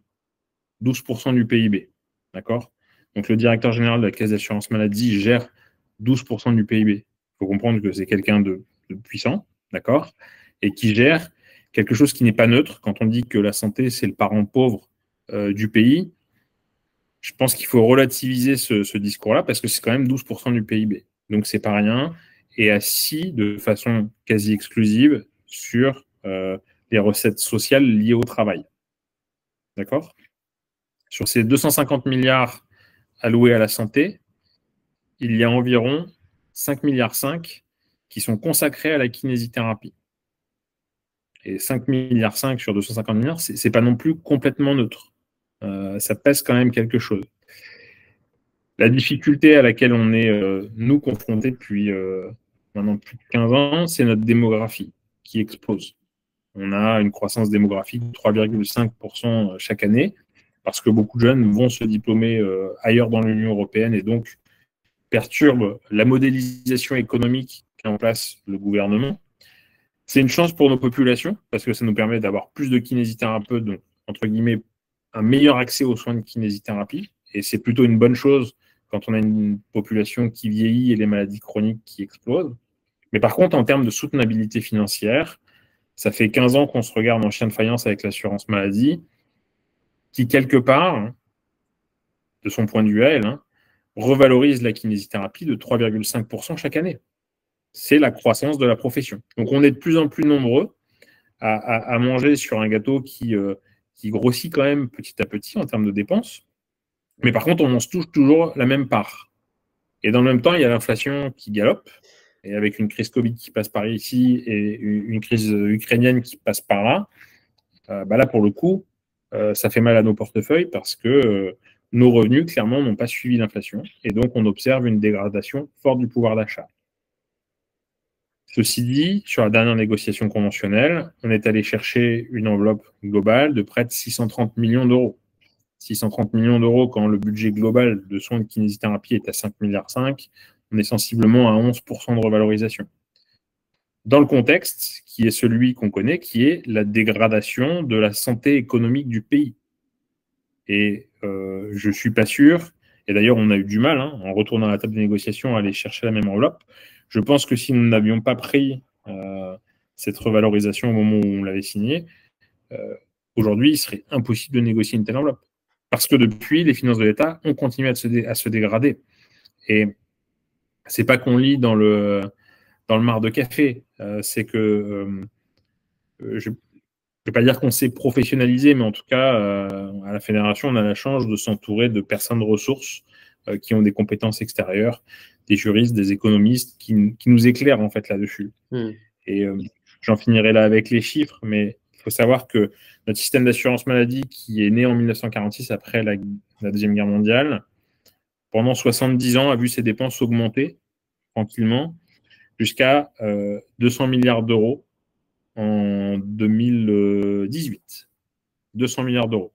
12% du PIB. D'accord? Donc le directeur général de la caisse d'assurance maladie gère 12% du PIB. Il faut comprendre que c'est quelqu'un de puissant, d'accord? Et qui gère quelque chose qui n'est pas neutre. Quand on dit que la santé, c'est le parent pauvre du pays, je pense qu'il faut relativiser ce discours-là parce que c'est quand même 12% du PIB. Donc c'est pas rien et assis de façon quasi exclusive sur les recettes sociales liées au travail. D'accord? Sur ces 250 milliards alloués à la santé, il y a environ 5,5 milliards qui sont consacrés à la kinésithérapie. Et 5,5 milliards sur 250 milliards, c'est pas non plus complètement neutre. Ça pèse quand même quelque chose. La difficulté à laquelle on est, nous, confrontés depuis maintenant plus de 15 ans, c'est notre démographie qui explose. On a une croissance démographique de 3,5% chaque année, parce que beaucoup de jeunes vont se diplômer ailleurs dans l'Union européenne et donc perturbent la modélisation économique qu'a en place le gouvernement. C'est une chance pour nos populations, parce que ça nous permet d'avoir plus de kinésithérapeutes, donc, entre guillemets, un meilleur accès aux soins de kinésithérapie. Et c'est plutôt une bonne chose quand on a une population qui vieillit et les maladies chroniques qui explosent. Mais par contre, en termes de soutenabilité financière, ça fait 15 ans qu'on se regarde en chien de faïence avec l'assurance maladie, qui, quelque part, de son point de vue à elle, revalorise la kinésithérapie de 3,5% chaque année. C'est la croissance de la profession. Donc on est de plus en plus nombreux à manger sur un gâteau qui grossit quand même petit à petit en termes de dépenses. Mais par contre, on se touche toujours la même part. Et dans le même temps, il y a l'inflation qui galope. Et avec une crise Covid qui passe par ici et une crise ukrainienne qui passe par là, là, pour le coup, ça fait mal à nos portefeuilles parce que nos revenus, clairement, n'ont pas suivi l'inflation. Et donc, on observe une dégradation forte du pouvoir d'achat. Ceci dit, sur la dernière négociation conventionnelle, on est allé chercher une enveloppe globale de près de 630 millions d'euros. 630 millions d'euros quand le budget global de soins de kinésithérapie est à 5,5 milliards, on est sensiblement à 11% de revalorisation. Dans le contexte qui est celui qu'on connaît, qui est la dégradation de la santé économique du pays. Et je ne suis pas sûr, et d'ailleurs on a eu du mal, en retournant à la table des négociations, à aller chercher la même enveloppe. Je pense que si nous n'avions pas pris cette revalorisation au moment où on l'avait signée, aujourd'hui, il serait impossible de négocier une telle enveloppe. Parce que depuis, les finances de l'État ont continué à se dégrader. Et c'est pas qu'on lit dans le mar de café, c'est que je ne vais pas dire qu'on s'est professionnalisé, mais en tout cas, à la fédération, on a la chance de s'entourer de personnes de ressources qui ont des compétences extérieures, des juristes, des économistes qui nous éclairent en fait là-dessus. Et j'en finirai là avec les chiffres, mais il faut savoir que notre système d'assurance maladie, qui est né en 1946 après la Deuxième Guerre mondiale, pendant 70 ans, a vu ses dépenses augmenter tranquillement jusqu'à 200 milliards d'euros en 2018. 200 milliards d'euros.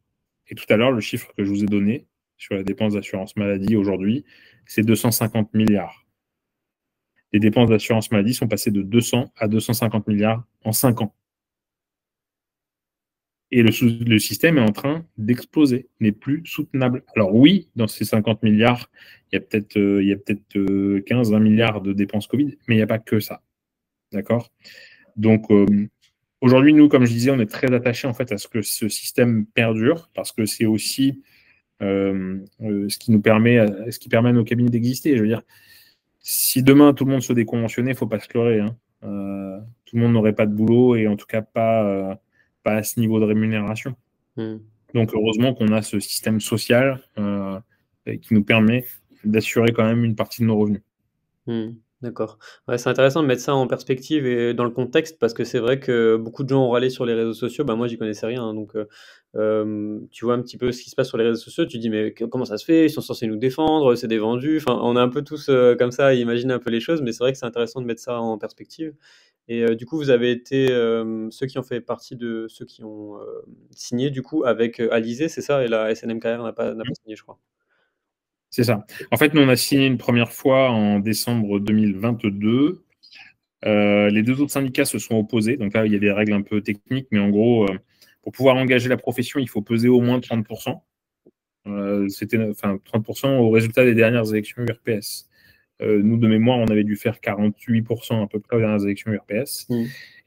Et tout à l'heure, le chiffre que je vous ai donné sur la dépense d'assurance maladie aujourd'hui, c'est 250 milliards. Les dépenses d'assurance maladie sont passées de 200 à 250 milliards en 5 ans. Et le système est en train d'exploser, n'est plus soutenable. Alors oui, dans ces 50 milliards, il y a peut-être 15-20 milliards de dépenses Covid, mais il n'y a pas que ça. D'accord? Donc aujourd'hui, nous, comme je disais, on est très attachés en fait à ce que ce système perdure, parce que c'est aussi ce qui permet à nos cabinets d'exister. Je veux dire, si demain tout le monde se déconventionnait, il ne faut pas se leurrer. Tout le monde n'aurait pas de boulot et en tout cas pas à ce niveau de rémunération. Donc heureusement qu'on a ce système social qui nous permet d'assurer quand même une partie de nos revenus. D'accord. Ouais, c'est intéressant de mettre ça en perspective et dans le contexte parce que c'est vrai que beaucoup de gens ont râlé sur les réseaux sociaux. Moi, j'y connaissais rien, donc tu vois un petit peu ce qui se passe sur les réseaux sociaux. Tu te dis mais comment ça se fait? Ils sont censés nous défendre, c'est des vendus. Enfin, on est un peu tous comme ça à imaginer un peu les choses, mais c'est vrai que c'est intéressant de mettre ça en perspective. Et du coup, vous avez été ceux qui ont fait partie de ceux qui ont signé du coup avec Alizé, c'est ça? Et la SNMKR n'a pas signé, je crois. C'est ça. En fait, nous, on a signé une première fois en décembre 2022. Les deux autres syndicats se sont opposés. Donc là, il y a des règles un peu techniques, mais en gros, pour pouvoir engager la profession, il faut peser au moins 30%. C'était 30% au résultat des dernières élections URPS. Nous, de mémoire, on avait dû faire 48% à peu près aux dernières élections URPS.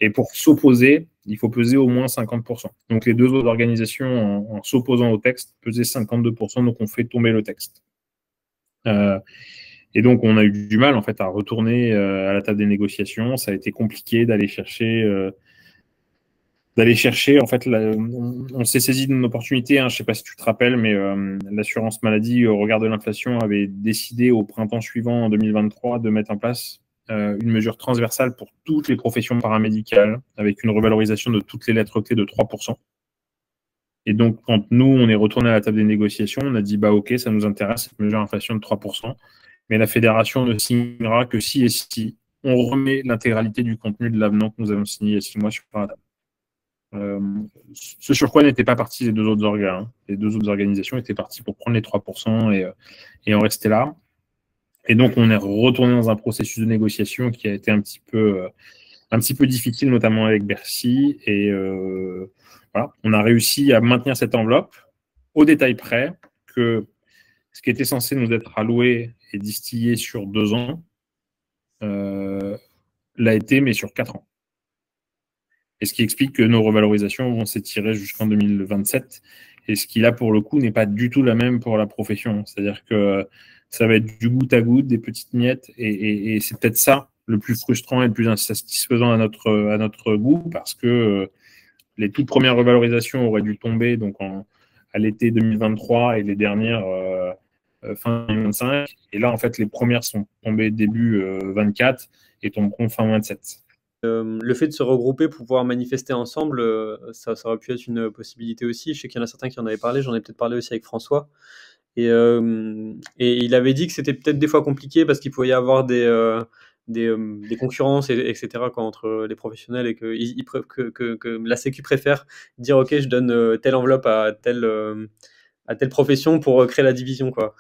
Et pour s'opposer, il faut peser au moins 50%. Donc les deux autres organisations, en s'opposant au texte, pesaient 52%, donc on fait tomber le texte. Et donc on a eu du mal en fait à retourner à la table des négociations. Ça a été compliqué d'aller chercher en fait, on s'est saisi d'une opportunité, hein, je ne sais pas si tu te rappelles, mais l'assurance maladie, au regard de l'inflation, avait décidé au printemps suivant, en 2023, de mettre en place une mesure transversale pour toutes les professions paramédicales, avec une revalorisation de toutes les lettres clés de 3%. Et donc, quand nous, on est retourné à la table des négociations, on a dit, bah ok, ça nous intéresse, cette mesure d'inflation de 3%, mais la fédération ne signera que si et si on remet l'intégralité du contenu de l'avenant que nous avons signé il y a 6 mois sur la table. Ce sur quoi n'étaient pas partis les deux autres organes. Hein. Les deux autres organisations étaient parties pour prendre les 3% et en rester là. Et donc, on est retourné dans un processus de négociation qui a été un petit peu difficile, notamment avec Bercy. Et voilà, on a réussi à maintenir cette enveloppe au détail près que ce qui était censé nous être alloué et distillé sur 2 ans l'a été, mais sur 4 ans. Et ce qui explique que nos revalorisations vont s'étirer jusqu'en 2027. Et ce qui, là, pour le coup, n'est pas du tout la même pour la profession. C'est-à-dire que ça va être du goutte à goutte, des petites miettes. Et c'est peut-être ça le plus frustrant et le plus insatisfaisant à notre goût, parce que les toutes premières revalorisations auraient dû tomber donc à l'été 2023 et les dernières fin 2025. Et là, en fait, les premières sont tombées début 24 et tomberont fin 27. Le fait de se regrouper pour pouvoir manifester ensemble, ça aurait pu être une possibilité aussi. Je sais qu'il y en a certains qui en avaient parlé, j'en ai peut-être parlé aussi avec François. Et il avait dit que c'était peut-être des fois compliqué parce qu'il pouvait y avoir des concurrences, etc. quoi, entre les professionnels et que la Sécu préfère dire ok, je donne telle enveloppe à telle profession pour créer la division. Quoi.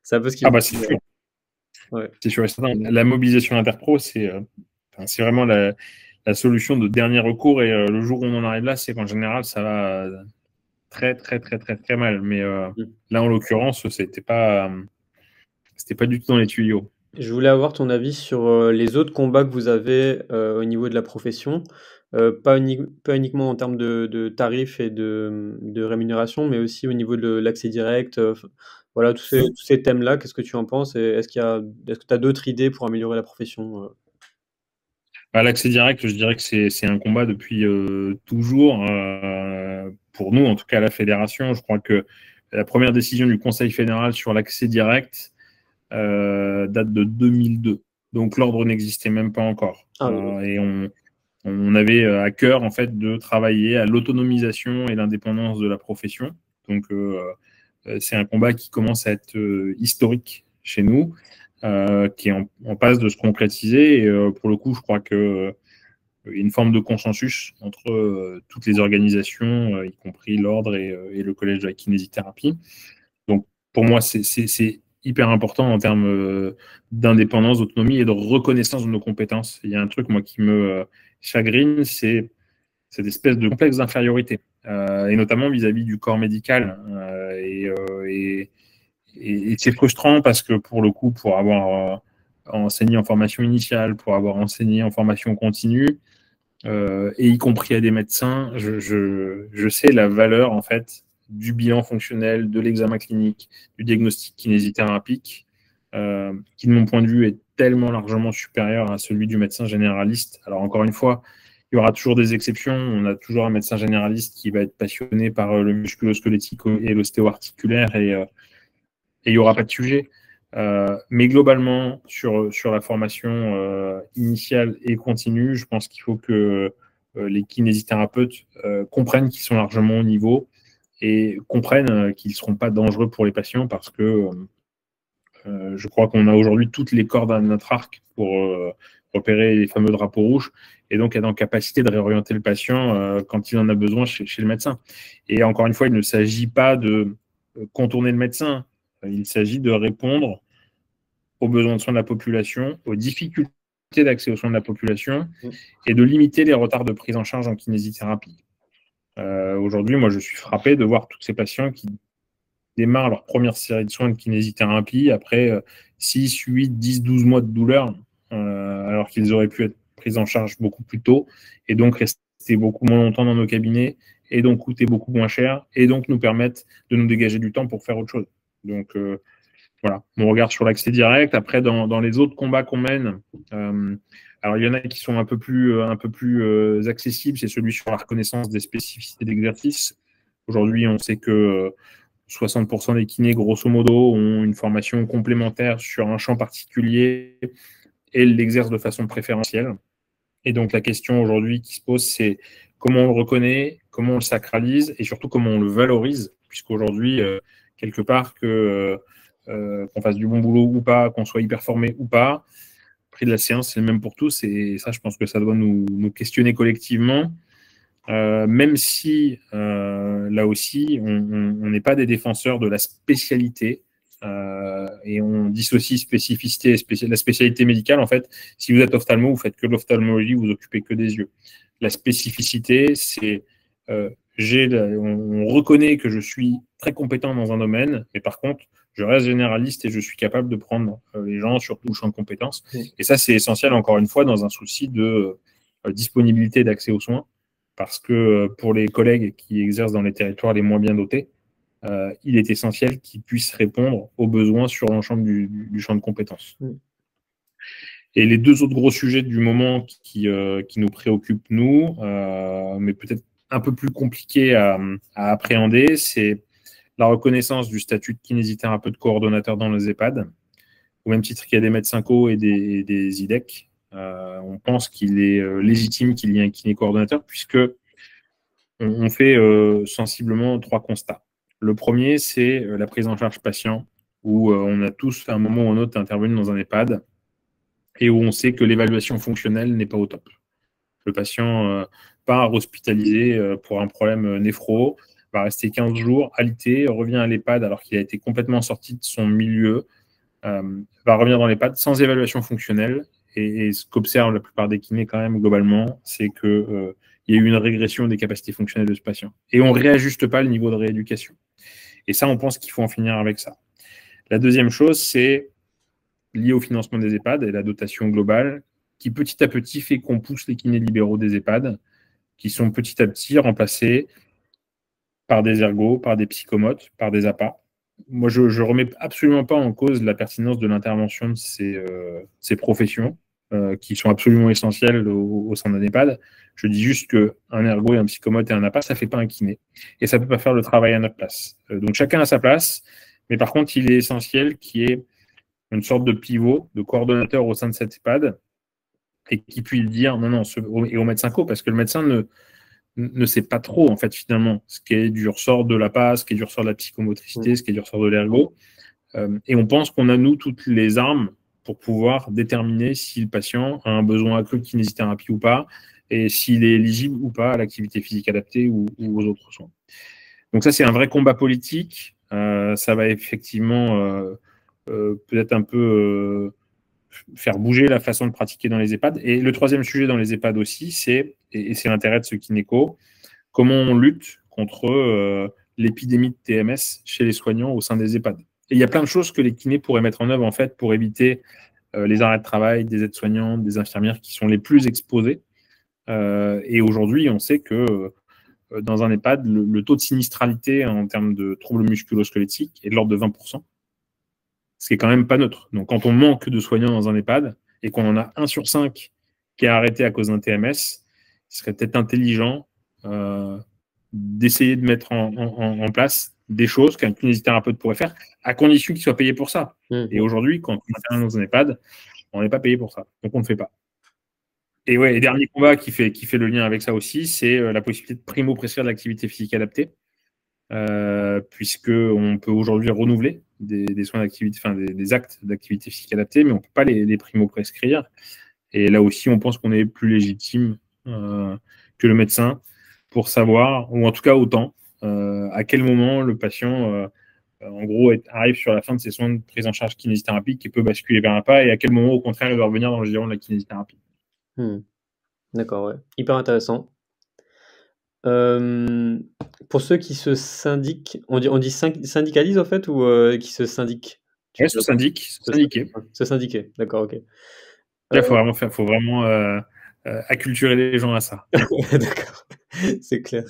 C'est un peu ce qu'il c'est sûr. Ouais. C'est sûr et certain. La mobilisation interpro, c'est vraiment la solution de dernier recours. Et le jour où on en arrive là, c'est qu'en général, ça va très, très, très, très, très mal. Mais là, en l'occurrence, c'était pas du tout dans les tuyaux. Je voulais avoir ton avis sur les autres combats que vous avez au niveau de la profession, pas uniquement en termes de tarifs et de rémunération, mais aussi au niveau de l'accès direct. Voilà, tous ces thèmes-là, qu'est-ce que tu en penses? Et est-ce que tu as d'autres idées pour améliorer la profession? L'accès direct, je dirais que c'est un combat depuis toujours. Pour nous, en tout cas à la fédération, je crois que la première décision du Conseil fédéral sur l'accès direct date de 2002. Donc l'ordre n'existait même pas encore. Et on avait à cœur en fait de travailler à l'autonomisation et l'indépendance de la profession. Donc c'est un combat qui commence à être historique chez nous. Qui est en passe de se concrétiser. Et pour le coup, je crois qu'il y a une forme de consensus entre toutes les organisations, y compris l'Ordre et le Collège de la kinésithérapie. Donc, pour moi, c'est hyper important en termes d'indépendance, d'autonomie et de reconnaissance de nos compétences. Il y a un truc, moi, qui me chagrine, c'est cette espèce de complexe d'infériorité, et notamment vis-à-vis du corps médical. Et c'est frustrant parce que pour le coup, pour avoir enseigné en formation initiale, pour avoir enseigné en formation continue, et y compris à des médecins, je sais la valeur en fait du bilan fonctionnel, de l'examen clinique, du diagnostic kinésithérapique, qui de mon point de vue est tellement largement supérieur à celui du médecin généraliste. Alors encore une fois, il y aura toujours des exceptions. On a toujours un médecin généraliste qui va être passionné par le musculo-squelettique et l'ostéo-articulaire et il n'y aura pas de sujet. Mais globalement, sur la formation initiale et continue, je pense qu'il faut que les kinésithérapeutes comprennent qu'ils sont largement au niveau et comprennent qu'ils ne seront pas dangereux pour les patients parce que je crois qu'on a aujourd'hui toutes les cordes à notre arc pour repérer les fameux drapeaux rouges et donc être en capacité de réorienter le patient quand il en a besoin chez le médecin. Et encore une fois, il ne s'agit pas de contourner le médecin. Il s'agit de répondre aux besoins de soins de la population, aux difficultés d'accès aux soins de la population et de limiter les retards de prise en charge en kinésithérapie. Aujourd'hui, moi, je suis frappé de voir tous ces patients qui démarrent leur première série de soins de kinésithérapie après 6, 8, 10, 12 mois de douleur, alors qu'ils auraient pu être pris en charge beaucoup plus tôt et donc rester beaucoup moins longtemps dans nos cabinets et donc coûter beaucoup moins cher et donc nous permettre de nous dégager du temps pour faire autre chose. Donc, voilà, mon regard sur l'accès direct. Après, dans les autres combats qu'on mène, alors il y en a qui sont un peu plus accessibles, c'est celui sur la reconnaissance des spécificités d'exercice. Aujourd'hui, on sait que 60% des kinés, grosso modo, ont une formation complémentaire sur un champ particulier et l'exercent de façon préférentielle. Et donc, la question aujourd'hui qui se pose, c'est comment on le reconnaît, comment on le sacralise et surtout comment on le valorise, puisqu'aujourd'hui, quelque part, qu'on fasse du bon boulot ou pas, qu'on soit hyper formé ou pas, le prix de la séance, c'est le même pour tous. Et ça, je pense que ça doit nous questionner collectivement. Même si, là aussi, on n'est pas des défenseurs de la spécialité. Et on dissocie spécificité et la spécialité médicale. En fait, si vous êtes ophtalmo, vous faites que l'ophtalmologie, vous occupez que des yeux. La spécificité, c'est on reconnaît que je suis très compétent dans un domaine, mais par contre, je reste généraliste et je suis capable de prendre les gens sur tout le champ de compétences. Et ça, c'est essentiel, encore une fois, dans un souci de disponibilité d'accès aux soins, parce que pour les collègues qui exercent dans les territoires les moins bien dotés, il est essentiel qu'ils puissent répondre aux besoins sur l'ensemble du champ de compétences. Et les deux autres gros sujets du moment qui nous préoccupent, nous, mais peut-être un peu plus compliqués à appréhender, c'est la reconnaissance du statut de kinésithérapeute coordonnateur dans les EHPAD, au même titre qu'il y a des médecins co et des IDEC. On pense qu'il est légitime qu'il y ait un kiné coordonnateur, puisque on fait sensiblement 3 constats. Le premier, c'est la prise en charge patient, où on a tous, à un moment ou un autre, intervenu dans un EHPAD et où on sait que l'évaluation fonctionnelle n'est pas au top. Le patient part hospitalisé pour un problème néphro, va rester 15 jours, alité, revient à l'EHPAD alors qu'il a été complètement sorti de son milieu, va revenir dans l'EHPAD sans évaluation fonctionnelle. Et ce qu'observent la plupart des kinés quand même globalement, c'est qu'il y a eu une régression des capacités fonctionnelles de ce patient. Et on ne réajuste pas le niveau de rééducation. Et ça, on pense qu'il faut en finir avec ça. La deuxième chose, c'est lié au financement des EHPAD et la dotation globale, qui petit à petit fait qu'on pousse les kinés libéraux des EHPAD, qui sont petit à petit remplacés par des ergos, par des psychomotes, par des APA. Moi, je ne remets absolument pas en cause la pertinence de l'intervention de ces professions, qui sont absolument essentielles au sein d'un EHPAD. Je dis juste qu'un ergo et un psychomote et un APA, ça ne fait pas un kiné. Et ça ne peut pas faire le travail à notre place. Donc chacun a sa place, mais par contre, il est essentiel qu'il y ait une sorte de pivot, de coordonnateur au sein de cet EHPAD, et qui puisse dire non, et au médecin co, parce que le médecin ne sait pas trop, en fait, finalement, ce qui est du ressort de l'APA, ce qui est du ressort de la psychomotricité, ce qui est du ressort de l'ergo. Et on pense qu'on a, nous, toutes les armes pour pouvoir déterminer si le patient a un besoin accru de kinésithérapie ou pas, et s'il est éligible ou pas à l'activité physique adaptée ou aux autres soins. Donc ça, c'est un vrai combat politique. Ça va effectivement peut-être un peu faire bouger la façon de pratiquer dans les EHPAD. Et le troisième sujet dans les EHPAD aussi, et c'est l'intérêt de ce kinéco, comment on lutte contre l'épidémie de TMS chez les soignants au sein des EHPAD. Et il y a plein de choses que les kinés pourraient mettre en œuvre en fait pour éviter les arrêts de travail des aides-soignantes, des infirmières qui sont les plus exposées. Et aujourd'hui, on sait que dans un EHPAD, le taux de sinistralité en termes de troubles musculo-squelettiques est de l'ordre de 20%. Ce qui est quand même pas neutre. Donc, quand on manque de soignants dans un EHPAD et qu'on en a 1 sur 5 qui est arrêté à cause d'un TMS, il serait peut-être intelligent d'essayer de mettre en place des choses qu'un kinésithérapeute pourrait faire, à condition qu'il soit payé pour ça. Et aujourd'hui, quand on intervient dans un EHPAD, on n'est pas payé pour ça. Donc, on ne fait pas. Et ouais, et dernier combat qui fait le lien avec ça aussi, c'est la possibilité de primo-prescrire de l'activité physique adaptée, puisqu'on peut aujourd'hui renouveler des soins d'activité, enfin des actes d'activité physique adaptée, mais on ne peut pas les primo-prescrire. Et là aussi, on pense qu'on est plus légitime que le médecin pour savoir, ou en tout cas autant, à quel moment le patient en gros, arrive sur la fin de ses soins de prise en charge kinésithérapie, qui peut basculer vers un pas, et à quel moment, au contraire, il doit revenir dans le giron de la kinésithérapie. D'accord, ouais. Hyper intéressant. Pour ceux qui se syndiquent, on dit syndicalisent en fait, ou qui se syndiquent? Ouais, se syndiquer. Se syndiquer, d'accord, OK. Là, faut vraiment acculturer les gens à ça. D'accord, c'est clair.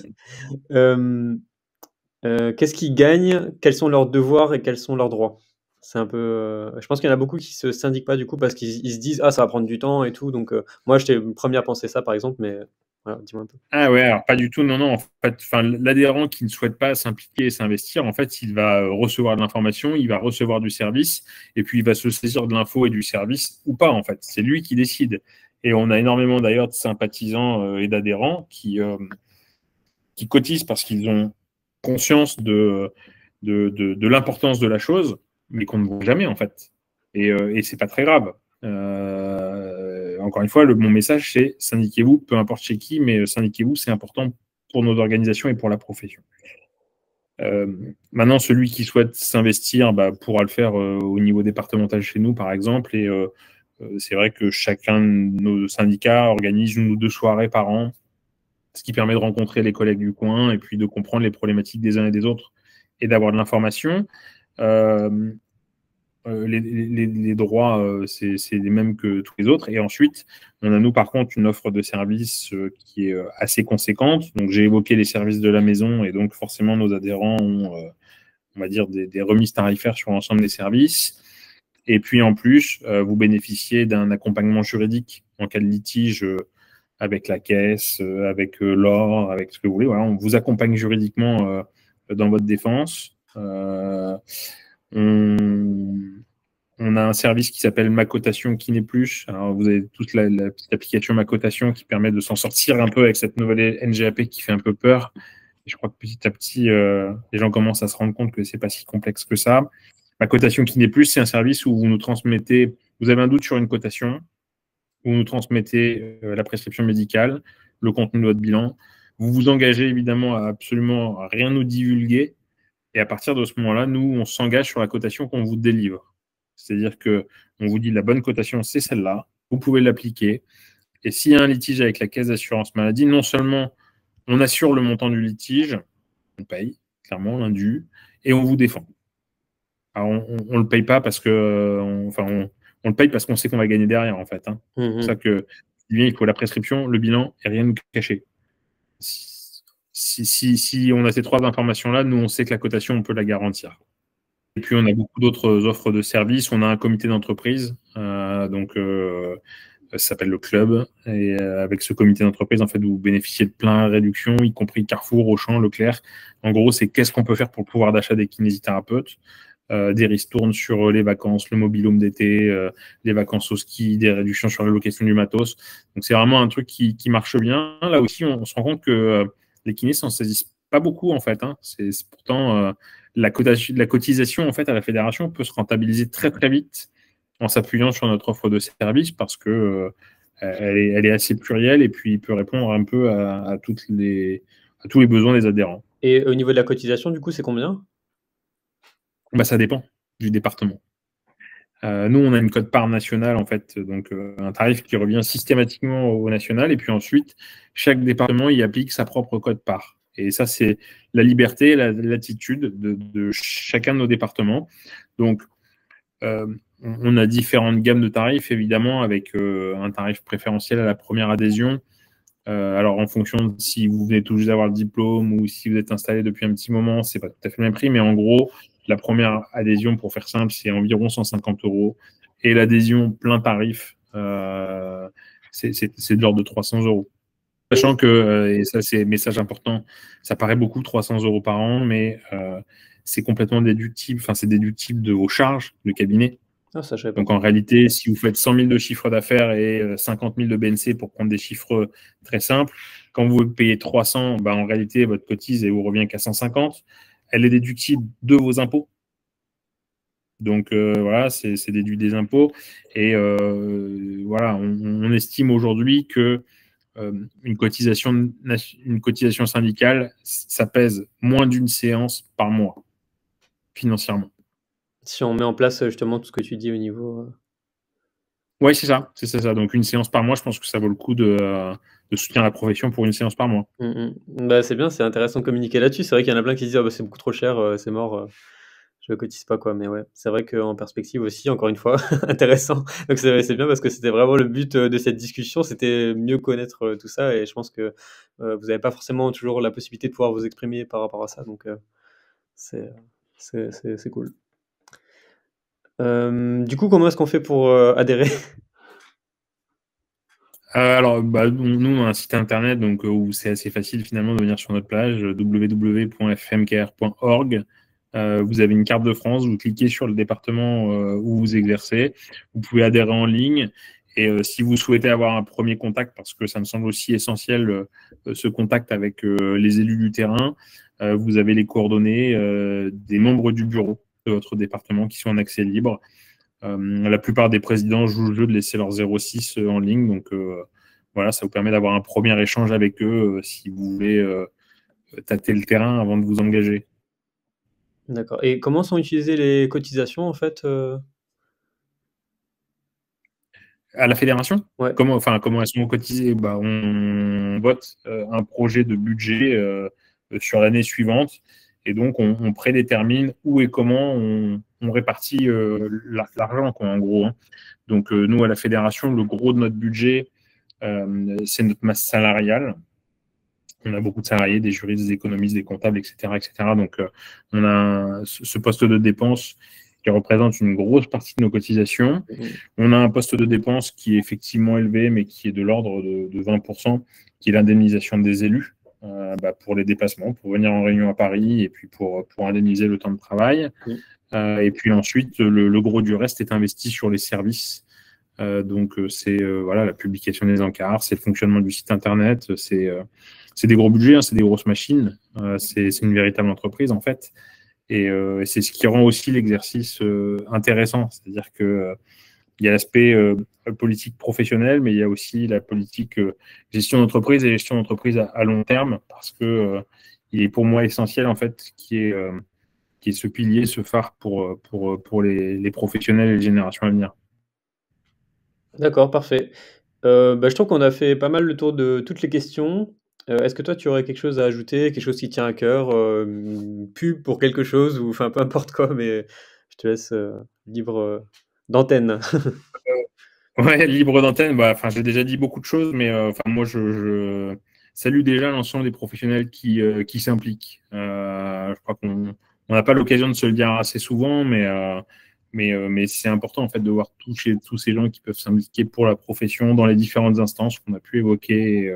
Qu'est-ce qu'ils gagnent? Quels sont leurs devoirs et quels sont leurs droits? C'est un peu, je pense qu'il y en a beaucoup qui se syndiquent pas du coup parce qu'ils se disent: «Ah, ça va prendre du temps et tout», donc moi j'étais le 1er à penser ça par exemple, mais voilà, dis-moi un peu. Ah ouais, alors pas du tout, non, en fait, l'adhérent qui ne souhaite pas s'impliquer et s'investir, en fait, il va recevoir de l'information, il va recevoir du service, et puis il va se saisir de l'info et du service ou pas, en fait. C'est lui qui décide. Et on a énormément d'ailleurs de sympathisants et d'adhérents qui cotisent parce qu'ils ont conscience de l'importance de la chose, mais qu'on ne voit jamais, en fait. Et c'est pas très grave. Encore une fois, mon message, c'est syndiquez-vous, peu importe chez qui, mais syndiquez-vous, c'est important pour nos organisations et pour la profession. Maintenant, celui qui souhaite s'investir pourra le faire au niveau départemental chez nous, par exemple, et c'est vrai que chacun de nos syndicats organise 1 ou 2 soirées par an, ce qui permet de rencontrer les collègues du coin et puis de comprendre les problématiques des uns et des autres et d'avoir de l'information. Les droits, c'est les mêmes que tous les autres. Et ensuite, on a, nous, par contre, une offre de services qui est assez conséquente. Donc, j'ai évoqué les services de la maison, et donc, forcément, nos adhérents ont, on va dire, des remises tarifaires sur l'ensemble des services. Et puis, en plus, vous bénéficiez d'un accompagnement juridique en cas de litige avec la caisse, avec l'or, avec ce que vous voulez. Voilà, on vous accompagne juridiquement dans votre défense. On a un service qui s'appelle Ma Cotation Kiné Plus. Alors, vous avez toute la petite application Ma Cotation qui permet de s'en sortir un peu avec cette nouvelle NGAP qui fait un peu peur. Et je crois que petit à petit, les gens commencent à se rendre compte que c'est pas si complexe que ça. Ma Cotation Kiné Plus, c'est un service où vous nous transmettez, vous avez un doute sur une cotation, vous nous transmettez la prescription médicale, le contenu de votre bilan. Vous vous engagez évidemment à absolument rien nous divulguer. Et à partir de ce moment-là, nous, on s'engage sur la cotation qu'on vous délivre. C'est-à-dire qu'on vous dit la bonne cotation, c'est celle-là, vous pouvez l'appliquer. Et s'il y a un litige avec la caisse d'assurance maladie, non seulement on assure le montant du litige, on paye, clairement, l'indu, et on vous défend. Alors, on ne le paye pas parce que, on le paye parce qu'on sait qu'on va gagner derrière, en fait. Hein. C'est pour ça que, il faut la prescription, le bilan et rien nous cacher. Si on a ces 3 informations-là, nous, on sait que la cotation, on peut la garantir. Et puis, on a beaucoup d'autres offres de services. On a un comité d'entreprise, ça s'appelle le club. Et avec ce comité d'entreprise, en fait, vous bénéficiez de plein de réductions, y compris Carrefour, Auchan, Leclerc. En gros, c'est qu'est-ce qu'on peut faire pour le pouvoir d'achat des kinésithérapeutes. Des ristournes sur les vacances, le mobil-home d'été, les vacances au ski, des réductions sur la location du matos. Donc, c'est vraiment un truc qui marche bien. Là aussi, on se rend compte que les kinés s'en saisissent pas beaucoup, en fait. Hein. C'est pourtant la cotisation en fait à la fédération peut se rentabiliser très très vite en s'appuyant sur notre offre de service parce que elle est assez plurielle et puis peut répondre un peu à tous les besoins des adhérents. Et au niveau de la cotisation, du coup, c'est combien? Ça dépend du département. Nous, on a une quote-part nationale, en fait, donc un tarif qui revient systématiquement au national, et puis ensuite, chaque département y applique sa propre quote-part. Et ça, c'est la liberté, la latitude de chacun de nos départements. Donc, on a différentes gammes de tarifs, évidemment, avec un tarif préférentiel à la première adhésion. Alors, en fonction de si vous venez tout juste d'avoir le diplôme ou si vous êtes installé depuis un petit moment, c'est pas tout à fait le même prix, mais en gros, la première adhésion, pour faire simple, c'est environ 150 €. Et l'adhésion plein tarif, c'est de l'ordre de 300 €. Sachant que, et ça c'est un message important, ça paraît beaucoup, 300 € par an, mais c'est complètement déductible, enfin c'est déductible de vos charges de cabinet. Ah, ça, je savais pas. Donc en réalité, si vous faites 100 000 de chiffre d'affaires et 50 000 de BNC pour prendre des chiffres très simples, quand vous payez 300, en réalité, votre cotise et vous revient qu'à 150. Elle est déductible de vos impôts. Donc voilà, c'est déduit des impôts. Et voilà, on estime aujourd'hui que une cotisation syndicale, ça pèse moins d'une séance par mois. financièrement. Si on met en place justement tout ce que tu dis au niveau. Oui, c'est ça, c'est ça. Donc une séance par mois, je pense que ça vaut le coup de soutenir la profession pour une séance par mois. Bah, c'est bien, c'est intéressant de communiquer là-dessus. C'est vrai qu'il y en a plein qui se disent: «Ah bah, c'est beaucoup trop cher, c'est mort, je cotise pas quoi», mais ouais, c'est vrai qu'en perspective aussi, encore une fois, intéressant. Donc c'est bien parce que c'était vraiment le but, de cette discussion, c'était mieux connaître, tout ça et je pense que, vous avez pas forcément toujours la possibilité de pouvoir vous exprimer par rapport à ça donc c'est, c'est cool. Du coup, comment est-ce qu'on fait pour, adhérer? Alors, bah, nous, on a un site internet donc, où c'est assez facile finalement de venir sur notre page www.fmkr.org. Vous avez une carte de France, vous cliquez sur le département où vous exercez, vous pouvez adhérer en ligne. Et si vous souhaitez avoir un premier contact, parce que ça me semble aussi essentiel, ce contact avec les élus du terrain, vous avez les coordonnées des membres du bureau de votre département qui sont en accès libre. La plupart des présidents jouent le jeu de laisser leur 06 en ligne. Donc voilà, ça vous permet d'avoir un premier échange avec eux si vous voulez tâter le terrain avant de vous engager. D'accord et comment sont utilisées les cotisations en fait, À la fédération, Ouais, comment elles sont cotisées? Bah, on vote un projet de budget sur l'année suivante et donc on prédétermine où et comment on répartit l'argent, quoi, en gros, hein. Donc nous, à la fédération, le gros de notre budget, c'est notre masse salariale. On a beaucoup de salariés, des juristes, des économistes, des comptables, etc., etc. Donc, on a ce poste de dépense qui représente une grosse partie de nos cotisations. mmh. On a un poste de dépense qui est effectivement élevé, mais qui est de l'ordre de 20%, qui est l'indemnisation des élus pour les déplacements, pour venir en réunion à Paris et puis pour indemniser le temps de travail. Mmh. Et puis ensuite, le gros du reste est investi sur les services. Donc, c'est voilà, la publication des encarts, c'est le fonctionnement du site internet, c'est des gros budgets, hein, c'est des grosses machines, c'est une véritable entreprise en fait. Et c'est ce qui rend aussi l'exercice intéressant. C'est-à-dire que il y a l'aspect politique professionnelle, mais il y a aussi la politique gestion d'entreprise et gestion d'entreprise à long terme, parce que il est pour moi essentiel en fait qui est ce pilier, ce phare pour les professionnels et les générations à venir. D'accord, parfait. Bah, je trouve qu'on a fait pas mal le tour de toutes les questions. Est-ce que toi, tu aurais quelque chose à ajouter, quelque chose qui tient à cœur, une pub pour quelque chose ou enfin peu importe quoi, mais je te laisse, libre, d'antenne. Ouais, libre d'antenne, bah, enfin, j'ai déjà dit beaucoup de choses, mais enfin, moi, je salue déjà l'ensemble des professionnels qui s'impliquent. Je crois qu'on n'a pas l'occasion de se le dire assez souvent, mais c'est important en fait de voir tous ces gens qui peuvent s'impliquer pour la profession dans les différentes instances qu'on a pu évoquer,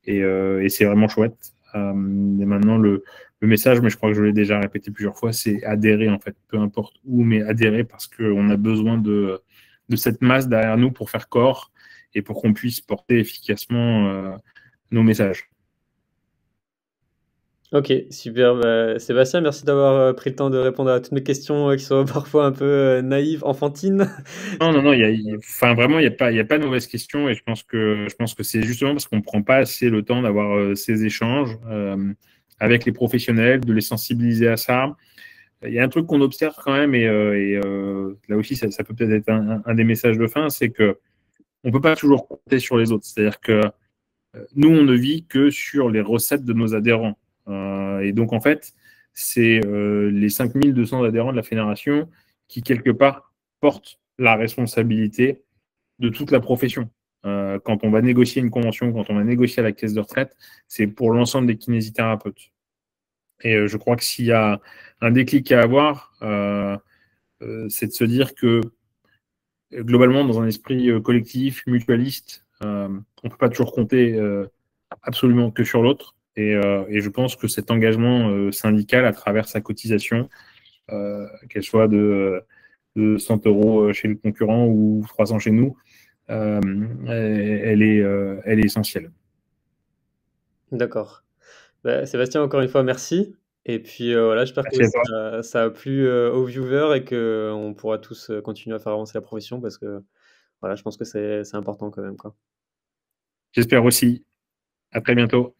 et c'est vraiment chouette. Et maintenant, le message, mais je crois que je l'ai déjà répété plusieurs fois, c'est adhérer en fait, peu importe où, mais adhérer parce qu'on a besoin de cette masse derrière nous pour faire corps et pour qu'on puisse porter efficacement nos messages. OK, super, bah, Sébastien, merci d'avoir, pris le temps de répondre à toutes mes questions, qui sont parfois un peu, naïves, enfantines. Non, non, non, enfin, vraiment, il y a pas de mauvaise question et je pense que c'est justement parce qu'on ne prend pas assez le temps d'avoir ces échanges avec les professionnels, de les sensibiliser à ça. Il y a un truc qu'on observe quand même, et là aussi, ça peut peut-être être un des messages de fin, c'est que on peut pas toujours compter sur les autres. C'est-à-dire que nous, on ne vit que sur les recettes de nos adhérents. Et donc, en fait, c'est les 5200 adhérents de la fédération qui, quelque part, portent la responsabilité de toute la profession. Quand on va négocier une convention, quand on va négocier à la caisse de retraite, c'est pour l'ensemble des kinésithérapeutes. Et je crois que s'il y a un déclic à avoir, c'est de se dire que globalement, dans un esprit collectif, mutualiste, on ne peut pas toujours compter absolument que sur l'autre. Et je pense que cet engagement syndical à travers sa cotisation, qu'elle soit de 100 euros chez le concurrent ou 300 chez nous, euh, elle est essentielle. D'accord. Bah, Sébastien, encore une fois, merci et puis, voilà, j'espère que Merci à toi. ça a plu, aux viewers et qu'on pourra tous, continuer à faire avancer la profession parce que, voilà, je pense que c'est important quand même, quoi. J'espère aussi. À très bientôt.